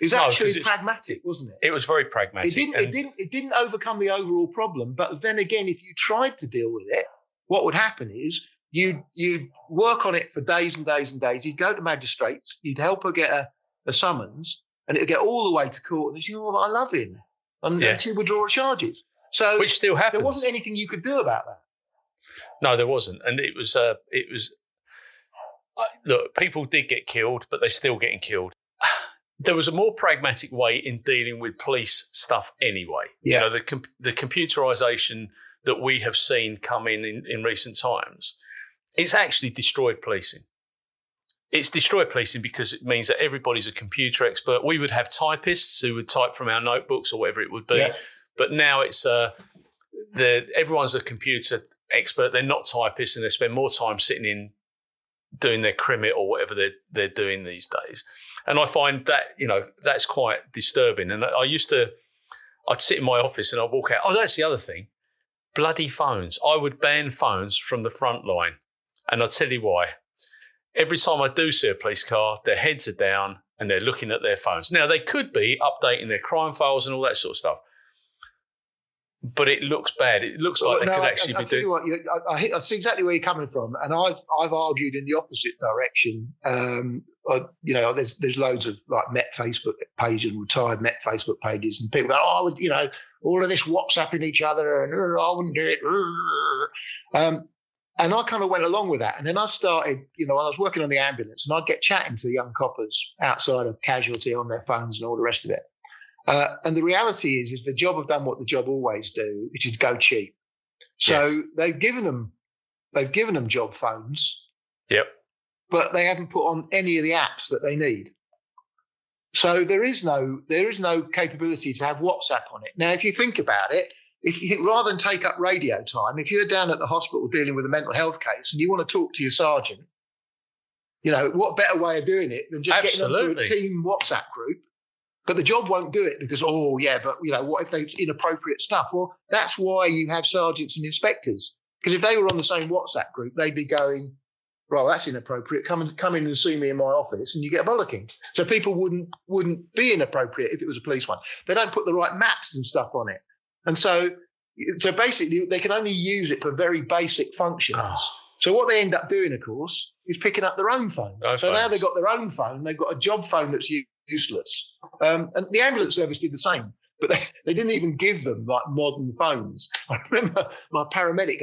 It was actually pragmatic, wasn't it? It was very pragmatic. It didn't overcome the overall problem. But then again, if you tried to deal with it, what would happen is you'd work on it for days and days and days. You'd go to magistrates. You'd help her get a summons, and it'd get all the way to court. And she'd say, I love him. And she would draw charges. So which still happens. There wasn't anything you could do about that. No, there wasn't. And it was look, people did get killed, but they're still getting killed. There was a more pragmatic way in dealing with police stuff anyway. Yeah. The computerisation that we have seen come in recent times, it's actually destroyed policing. It's destroyed policing because it means that everybody's a computer expert. We would have typists who would type from our notebooks or whatever it would be. Yeah. But now it's everyone's a computer expert. They're not typists, and they spend more time sitting in doing their crimit or whatever they're doing these days. And I find that, that's quite disturbing. And I'd sit in my office and I'd walk out. Oh, that's the other thing. Bloody phones. I would ban phones from the front line. And I'll tell you why. Every time I do see a police car, their heads are down and they're looking at their phones. Now, they could be updating their crime files and all that sort of stuff. But it looks bad. It looks like they could actually be doing. I see exactly where you're coming from, and I've argued in the opposite direction. There's loads of like Met Facebook pages and retired Met Facebook pages, and people go, all of this WhatsApping each other, and I wouldn't do it. And I kind of went along with that, and then I started. I was working on the ambulance, and I'd get chatting to the young coppers outside of casualty on their phones and all the rest of it. And the reality is the job have done what the job always do, which is go cheap. So they've given them job phones. Yep. But they haven't put on any of the apps that they need. So there is no capability to have WhatsApp on it. Now, if you think about it, rather than take up radio time, if you're down at the hospital dealing with a mental health case and you want to talk to your sergeant, what better way of doing it than just getting onto a team WhatsApp group? But the job won't do it because, what if there's inappropriate stuff? Well, that's why you have sergeants and inspectors. Because if they were on the same WhatsApp group, they'd be going, right, that's inappropriate. Come in and see me in my office, and you get a bollocking. So people wouldn't be inappropriate if it was a police one. They don't put the right maps and stuff on it, and so basically they can only use it for very basic functions. Oh. So what they end up doing, of course, is picking up their own phone. Now they've got their own phone. They've got a job phone that's useless. And the ambulance service did the same. But they didn't even give them like modern phones. I remember my paramedic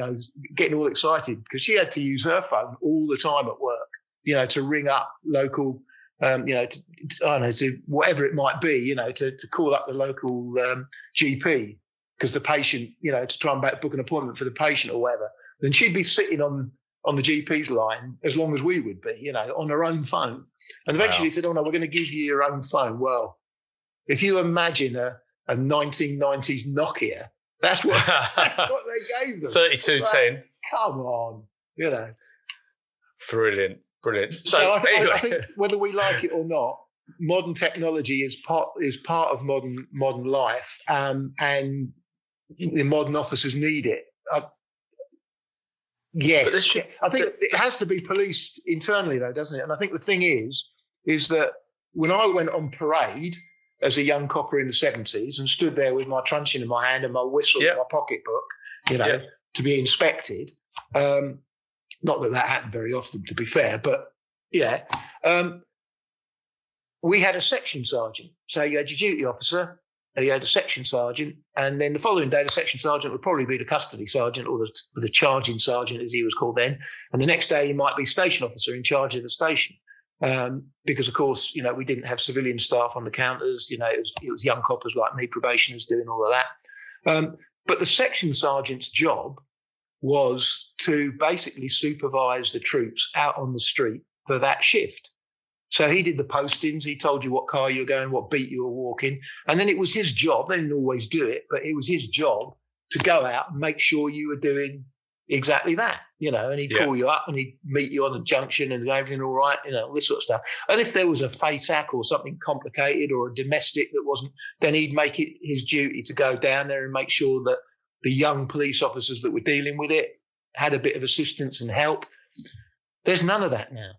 getting all excited because she had to use her phone all the time at work, to ring up local, to whatever it might be, to call up the local GP because the patient, to try and book an appointment for the patient or whatever. Then she'd be sitting on the GP's line as long as we would be, on her own phone. And eventually he said, "Oh no, we're going to give you your own phone." Well, if you imagine a 1990s Nokia. That's what they gave them. 3210. Like, come on, Brilliant. So I think whether we like it or not, modern technology is part of modern life, and the modern officers need it. Yes, I think it has to be policed internally, though, doesn't it? And I think the thing is that when I went on parade as a young copper in the 70s and stood there with my truncheon in my hand and my whistle and my pocketbook, to be inspected. Not that happened very often, to be fair, but we had a section sergeant. So you had your duty officer, you had a section sergeant, and then the following day the section sergeant would probably be the custody sergeant or the charging sergeant, as he was called then. And the next day he might be station officer in charge of the station. Because of course, we didn't have civilian staff on the counters, it was young coppers like me, probationers doing all of that. But the section sergeant's job was to basically supervise the troops out on the street for that shift. So he did the postings, he told you what car you were going, what beat you were walking, and then it was his job, they didn't always do it, but it was his job to go out and make sure you were doing exactly that, and he'd call you up and he'd meet you on the junction and everything all right, this sort of stuff. And if there was a FATAC or something complicated or a domestic that wasn't, then he'd make it his duty to go down there and make sure that the young police officers that were dealing with it had a bit of assistance and help. There's none of that now.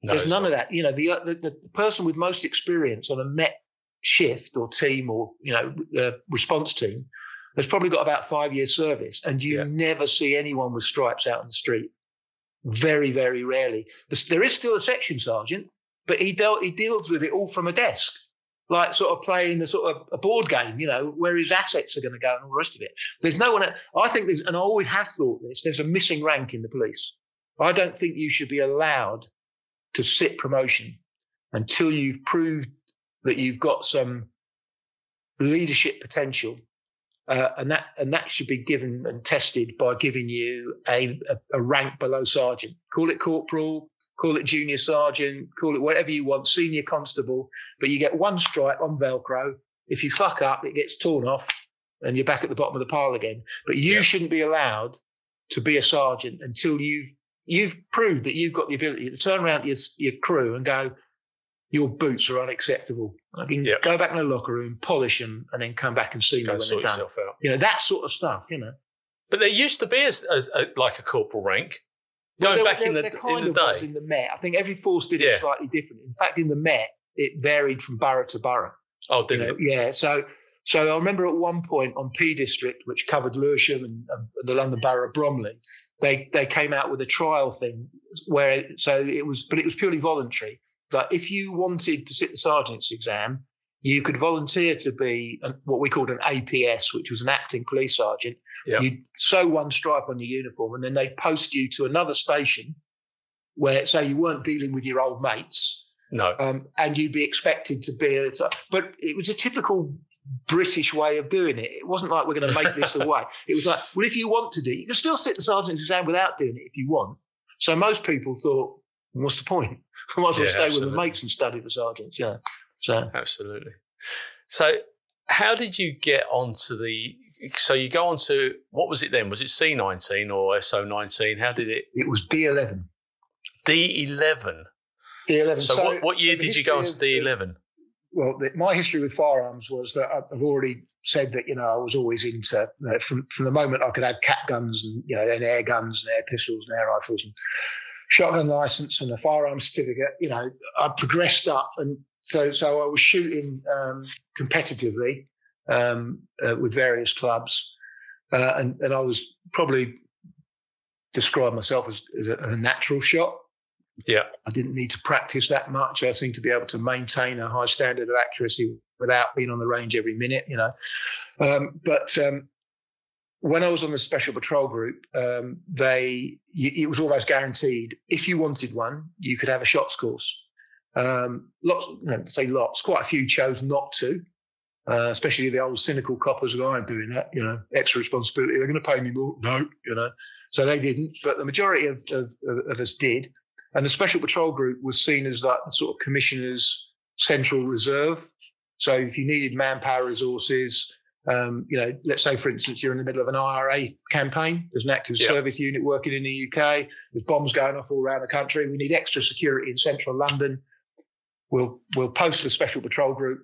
There's none of that. The person with most experience on a Met shift or team or, response team has probably got about 5 years service, and you never see anyone with stripes out on the street. Very, very rarely. There is still a section sergeant, but he deals with it all from a desk, like sort of playing a board game, where his assets are going to go and all the rest of it. There's no one. I think and I always have thought this, there's a missing rank in the police. I don't think you should be allowed to sit promotion until you've proved that you've got some leadership potential. And that should be given and tested by giving you a rank below sergeant. Call it corporal, call it junior sergeant, call it whatever you want, senior constable, but you get one stripe on Velcro. If you fuck up, it gets torn off and you're back at the bottom of the pile again. But you shouldn't be allowed to be a sergeant until you've proved that you've got the ability to turn around to your crew and go, your boots are unacceptable. I can go back in the locker room, polish them, and then come back and see me when they're done. Yourself out. That sort of stuff, But there used to be like a corporal rank. Going back in the day. Was in the Met. I think every force did it slightly different. In fact, in the Met, it varied from borough to borough. Oh, did it? Yeah. So I remember at one point on P District, which covered Lewisham and the London Borough of Bromley, they came out with a trial thing it was purely voluntary. Like if you wanted to sit the sergeant's exam, you could volunteer to be what we called an APS, which was an acting police sergeant. Yep. You'd sew one stripe on your uniform and then they'd post you to another station where, say, you weren't dealing with your old mates. No. And you'd be expected to be, but it was a typical British way of doing it. It wasn't like we're going to make this the way. It was like, well, if you want to do it, you can still sit the sergeant's exam without doing it if you want. So most people thought, what's the point? I might as well stay with my mates and study the sergeants. Yeah. So absolutely. So how did you get onto so you go on to, what was it then? Was it C19 or SO19? How did it? It was D11. D11? D11. So what year did you go on to D11? Well, my history with firearms was that I've already said that, I was always into, from the moment I could have cap guns and, then air guns and air pistols and air rifles and shotgun license and a firearms certificate, I progressed up. And so I was shooting competitively with various clubs. And I was probably describe myself as a natural shot. Yeah. I didn't need to practice that much. I seemed to be able to maintain a high standard of accuracy without being on the range every minute, But when I was on the special patrol group, it was almost guaranteed. If you wanted one, you could have a shots course. Lots, quite a few chose not to, especially the old cynical coppers who aren't doing that, extra responsibility. They're going to pay me more. No, So they didn't, but the majority of us did. And the Special Patrol Group was seen as like the sort of commissioner's central reserve. So if you needed manpower resources, let's say, for instance, you're in the middle of an IRA campaign. There's an active service unit working in the UK. There's bombs going off all around the country. We need extra security in central London. We'll post the Special Patrol Group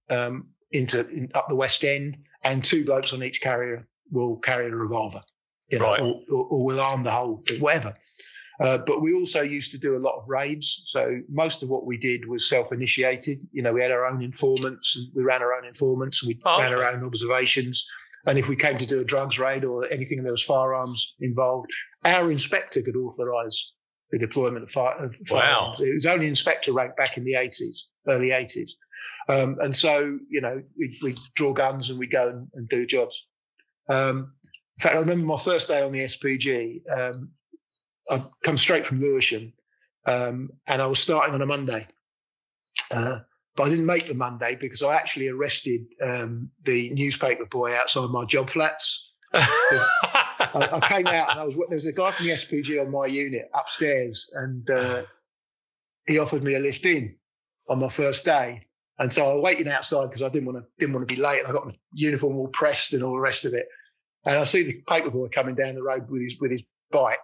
up the West End, and 2 blokes on each carrier will carry a revolver, right. or we'll arm the whole, whatever. But we also used to do a lot of raids. So most of what we did was self-initiated. We had our own informants, and we ran our own informants, and we ran our own observations. And if we came to do a drugs raid or anything and there was firearms involved, our inspector could authorise the deployment of firearms. Wow. It was only inspector rank back in the early 80s. And so, we'd draw guns and we'd go and do jobs. In fact, I remember my first day on the SPG. I'd come straight from Lewisham, and I was starting on a Monday. But I didn't make the Monday because I actually arrested the newspaper boy outside my job flats. I came out and there was a guy from the SPG on my unit upstairs, and he offered me a lift in on my first day. And so I was waiting outside because I didn't want to be late. And I got my uniform all pressed and all the rest of it. And I see the paper boy coming down the road with his bike.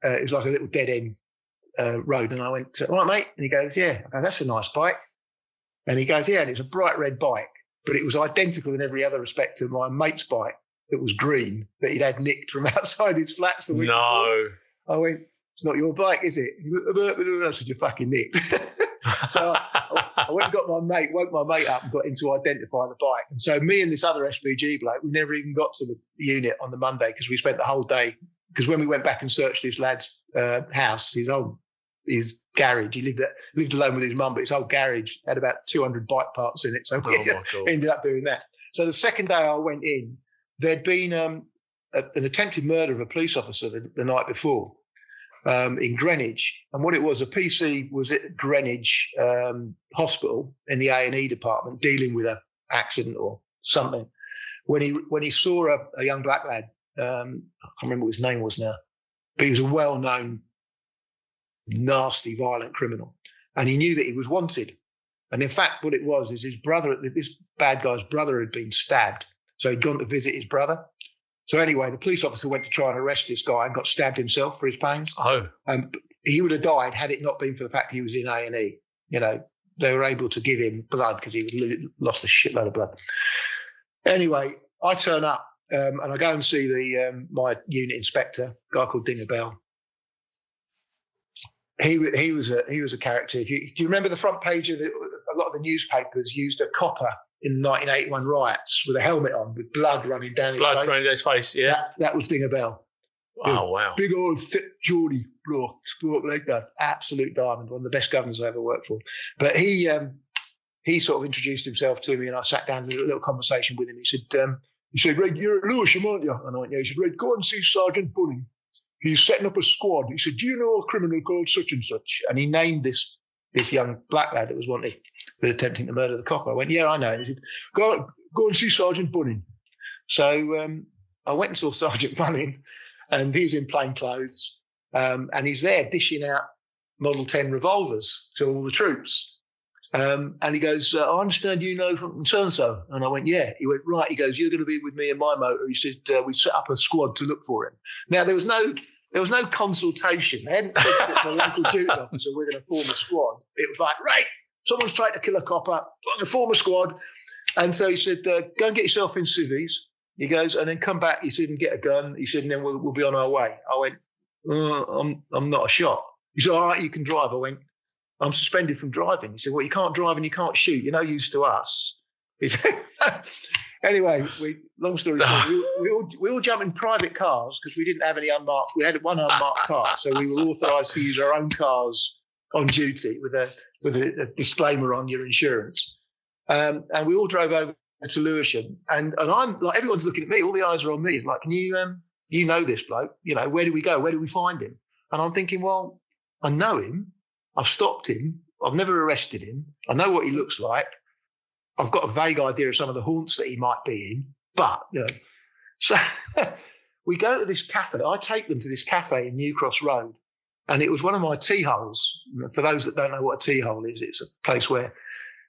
It was like a little dead end road. And I went, all right, mate. And he goes, yeah. I go, that's a nice bike. And he goes, yeah. And it was a bright red bike, but it was identical in every other respect to my mate's bike that was green that he'd had nicked from outside his flats the week before. I went, it's not your bike, is it? He went, I said, you're fucking nicked. So I went and got woke my mate up and got him to identify the bike. And so me and this other SPG bloke, we never even got to the unit on the Monday because we spent the whole day. Because when we went back and searched this lad's house, his garage, he lived alone with his mum, but his whole garage had about 200 bike parts in it. So we ended up doing that. So the second day I went in, there'd been an attempted murder of a police officer the night before in Greenwich. And what it was, a PC was at Greenwich Hospital in the A&E department dealing with an accident or something. When he saw a young black lad, I can't remember what his name was now, but he was a well-known, nasty, violent criminal. And he knew that he was wanted. And in fact, what it was is his brother, this bad guy's brother had been stabbed. So he'd gone to visit his brother. So anyway, the police officer went to try and arrest this guy and got stabbed himself for his pains. Oh. He would have died had it not been for the fact he was in A&E. They were able to give him blood because he lost a shitload of blood. Anyway, I turn up. And I go and see my unit inspector, a guy called Dinger Bell. He was a character. Do you remember the front page of a lot of the newspapers used a copper in the 1981 riots with a helmet on, with blood running down his face? Blood running down his face, yeah. That was Dinger Bell. Oh, wow. Big old thick Geordie bloke, spoke like that. Absolute diamond, one of the best governors I ever worked for. But he sort of introduced himself to me, and I sat down and had a little conversation with him. He said, Red, you're at Lewisham, aren't you? And I went, yeah. He said, Red, go and see Sergeant Bunning. He's setting up a squad. He said, do you know a criminal called such and such? And he named this this young black lad that was attempting to murder the copper. I went, yeah, I know. And he said, go and see Sergeant Bunning. So I went and saw Sergeant Bunning, and he was in plain clothes, and he's there dishing out Model 10 revolvers to all the troops. And he goes, I understand you know from so-and-so. And I went, yeah. He went, right. He goes, you're going to be with me in my motor. He said, we set up a squad to look for him. Now, there was no consultation. They hadn't said that the local duty officer, we're going to form a squad. It was like, right, someone's trying to kill a copper. We're going to form a squad. And so he said, go and get yourself in civvies. He goes, and then come back. He said, and get a gun. He said, and then we'll be on our way. I went, I'm not a shot. He said, all right, you can drive. I went, I'm suspended from driving. He said, well, you can't drive and you can't shoot. You're no use to us. He said, anyway, long story short, we all jumped in private cars because we didn't have any unmarked. We had one unmarked car, so we were authorised to use our own cars on duty with a disclaimer on your insurance. And we all drove over to Lewisham, and I'm like, everyone's looking at me. All the eyes are on me. It's like, can you know this bloke? You know, where do we go? Where do we find him? And I'm thinking, well, I know him. I've stopped him. I've never arrested him. I know what he looks like. I've got a vague idea of some of the haunts that he might be in. But, you know, so we go to this cafe. I take them to this cafe in New Cross Road. And it was one of my tea holes. For those that don't know what a tea hole is, it's a place where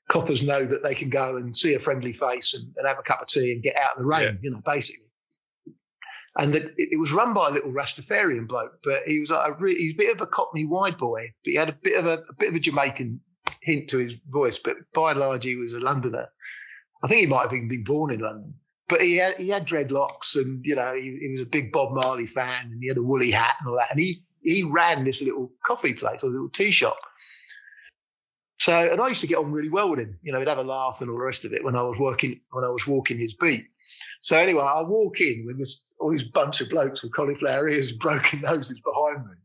coppers know that they can go and see a friendly face and have a cup of tea and get out of the rain, you know, basically. And it was run by a little Rastafarian bloke, but he was he's a bit of a Cockney wide boy, but he had a bit of a Jamaican hint to his voice. But by and large, he was a Londoner. I think he might have even been born in London. But he had dreadlocks, and you know, he was a big Bob Marley fan, and he had a woolly hat and all that. And he ran this little coffee place, or a little tea shop. So, and I used to get on really well with him. You know, he'd have a laugh and all the rest of it when I was walking his beat. So anyway, I walk in with all this bunch of blokes with cauliflower ears and broken noses behind me.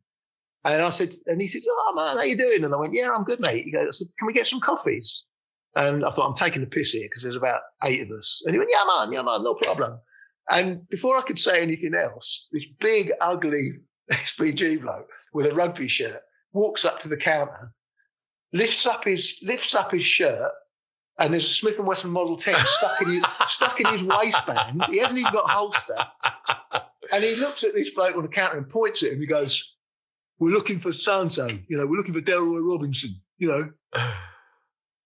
And he said, oh man, how you doing? And I went, yeah, I'm good, mate. He goes, can we get some coffees? And I thought, I'm taking the piss here because there's about 8 of us. And he went, yeah, man, no problem. And before I could say anything else, this big, ugly SPG bloke with a rugby shirt walks up to the counter, lifts up his shirt, and there's a Smith & Wesson Model 10 stuck in his waistband. He hasn't even got a holster. And he looks at this bloke on the counter and points at him. He goes, we're looking for so-and-so. You know, we're looking for Delroy Robinson. You know,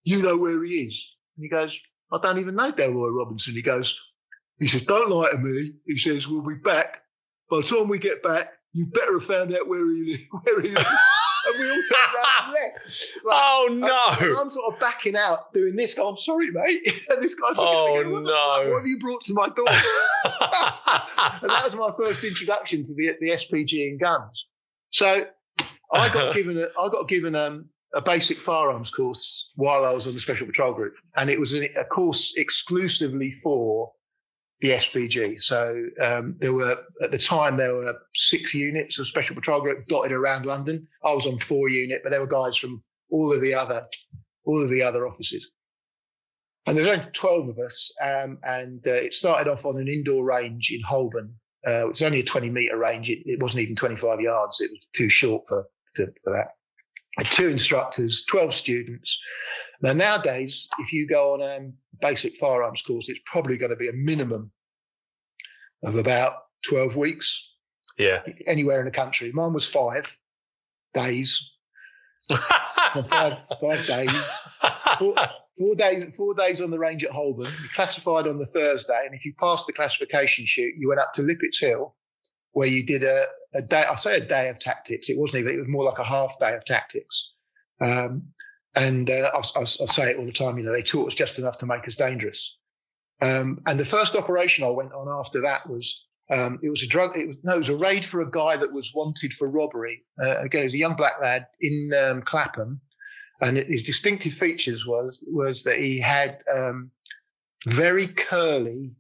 you know where he is. And he goes, I don't even know Delroy Robinson. He says, don't lie to me. He says, we'll be back. By the time we get back, you better have found out where he lives. And we all turned around and left. Like, oh, no. And I'm sort of backing out doing this. I'm sorry, mate. And this guy's looking at me going, what have you brought to my door? And that was my first introduction to the SPG and guns. So I got given a basic firearms course while I was on the Special Patrol Group. And it was a course exclusively for the SPG. So at the time there were 6 units of Special Patrol Group dotted around London. I was on 4 unit, but there were guys from all of the other offices. And there's only 12 of us, and it started off on an indoor range in Holborn. It's only a 20-metre range. It wasn't even 25 yards. It was too short for that. And 2 instructors, 12 students. Now, nowadays, if you go on basic firearms course, it's probably going to be a minimum of about 12 weeks. Yeah. Anywhere in the country. Mine was 5 days. 5 days. 4 days on the range at Holborn. You classified on the Thursday, and if you passed the classification chute, you went up to Lippett's Hill, where you did a day. I say a day of tactics. It wasn't even. It was more like a half day of tactics. I say it all the time. You know, they taught us just enough to make us dangerous. And the first operation I went on after that was it was a raid for a guy that was wanted for robbery. Again, it was a young black lad in Clapham, and his distinctive features was that he had very curly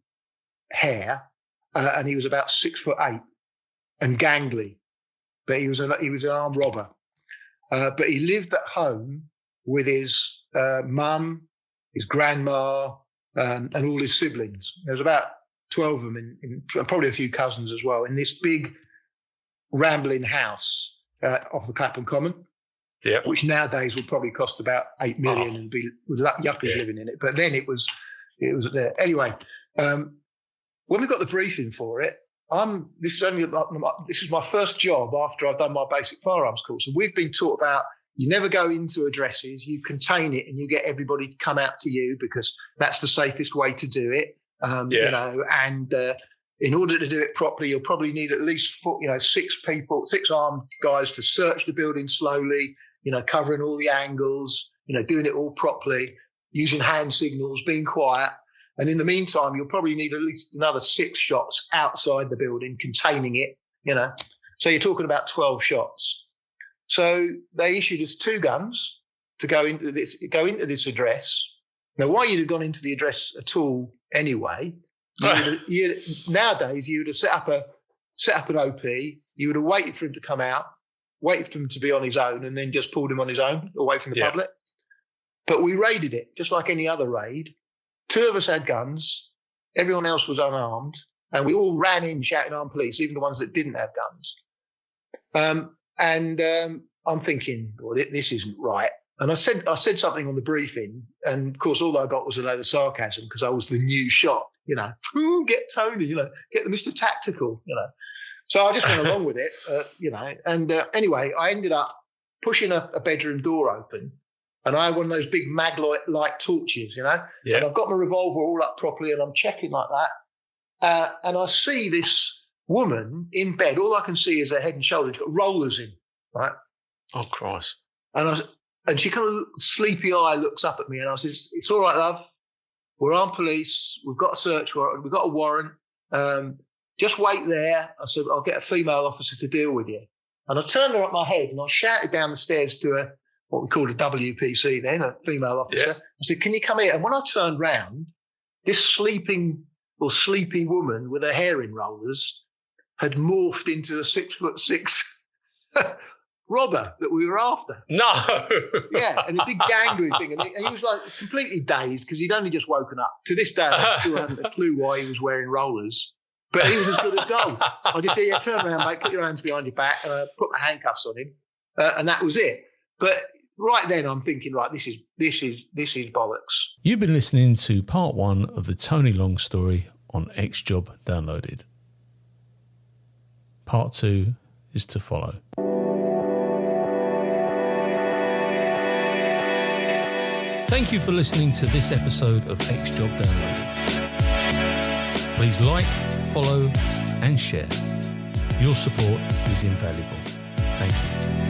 hair, and he was about 6'8" and gangly, but he was an armed robber. But he lived at home with his mum, his grandma, and all his siblings. There was about 12 of them, and probably a few cousins as well, in this big rambling house off the Clapham Common. which nowadays would probably cost about 8 million and be with yuppies living in it. But then it was there. Anyway, when we got the briefing for it, this is my first job after I've done my basic firearms course. And we've been taught about you never go into addresses, you contain it and you get everybody to come out to you because that's the safest way to do it. You know, and in order to do it properly, you'll probably need at least 6 armed guys to search the building slowly, you know, covering all the angles, you know, doing it all properly, using hand signals, being quiet. And in the meantime, you'll probably need at least another 6 shots outside the building, containing it, you know. So you're talking about 12 shots. So they issued us 2 guns to go into this address. Now, why you'd have gone into the address at all anyway, nowadays you would have set up an OP, you would have waited for him to come out, waited for him to be on his own, and then just pulled him on his own away from the public. But we raided it just like any other raid. 2 of us had guns, everyone else was unarmed, and we all ran in shouting armed police, even the ones that didn't have guns. I'm thinking, well, this isn't right. And I said something on the briefing, and of course all I got was a load of sarcasm because I was the new shot, you know. Get Tony, you know, get the Mr. Tactical, you know. So I just went along with it, you know. And anyway, I ended up pushing a bedroom door open, and I had one of those big mag light torches, you know. Yeah. And I've got my revolver all up properly, and I'm checking like that. And I see this woman in bed. All I can see is her head and shoulders. Got rollers in, right? Oh, Christ. And she kind of sleepy eye looks up at me, and I said, "It's all right, love. We're armed police. We've got a search warrant. We've got a warrant. Just wait there." I said, "I'll get a female officer to deal with you." And I turned her up my head, and I shouted down the stairs to what we called a WPC then, a female officer. Yeah. I said, "Can you come here?" And when I turned round, this sleepy woman with her hair in rollers had morphed into a 6'6" robber that we were after. No. Yeah, and a big gangly thing. And he was like completely dazed because he'd only just woken up. To this day, I still haven't a clue why he was wearing rollers. But he was as good as gold. I just said, turn around, mate, put your hands behind your back. And I put my handcuffs on him. And that was it. But right then I'm thinking, right, this is bollocks. You've been listening to part 1 of the Tony Long story on X-Job Downloaded. Part 2 is to follow. Thank you for listening to this episode of X-Job Downloaded. Please like, follow and share. Your support is invaluable. Thank you.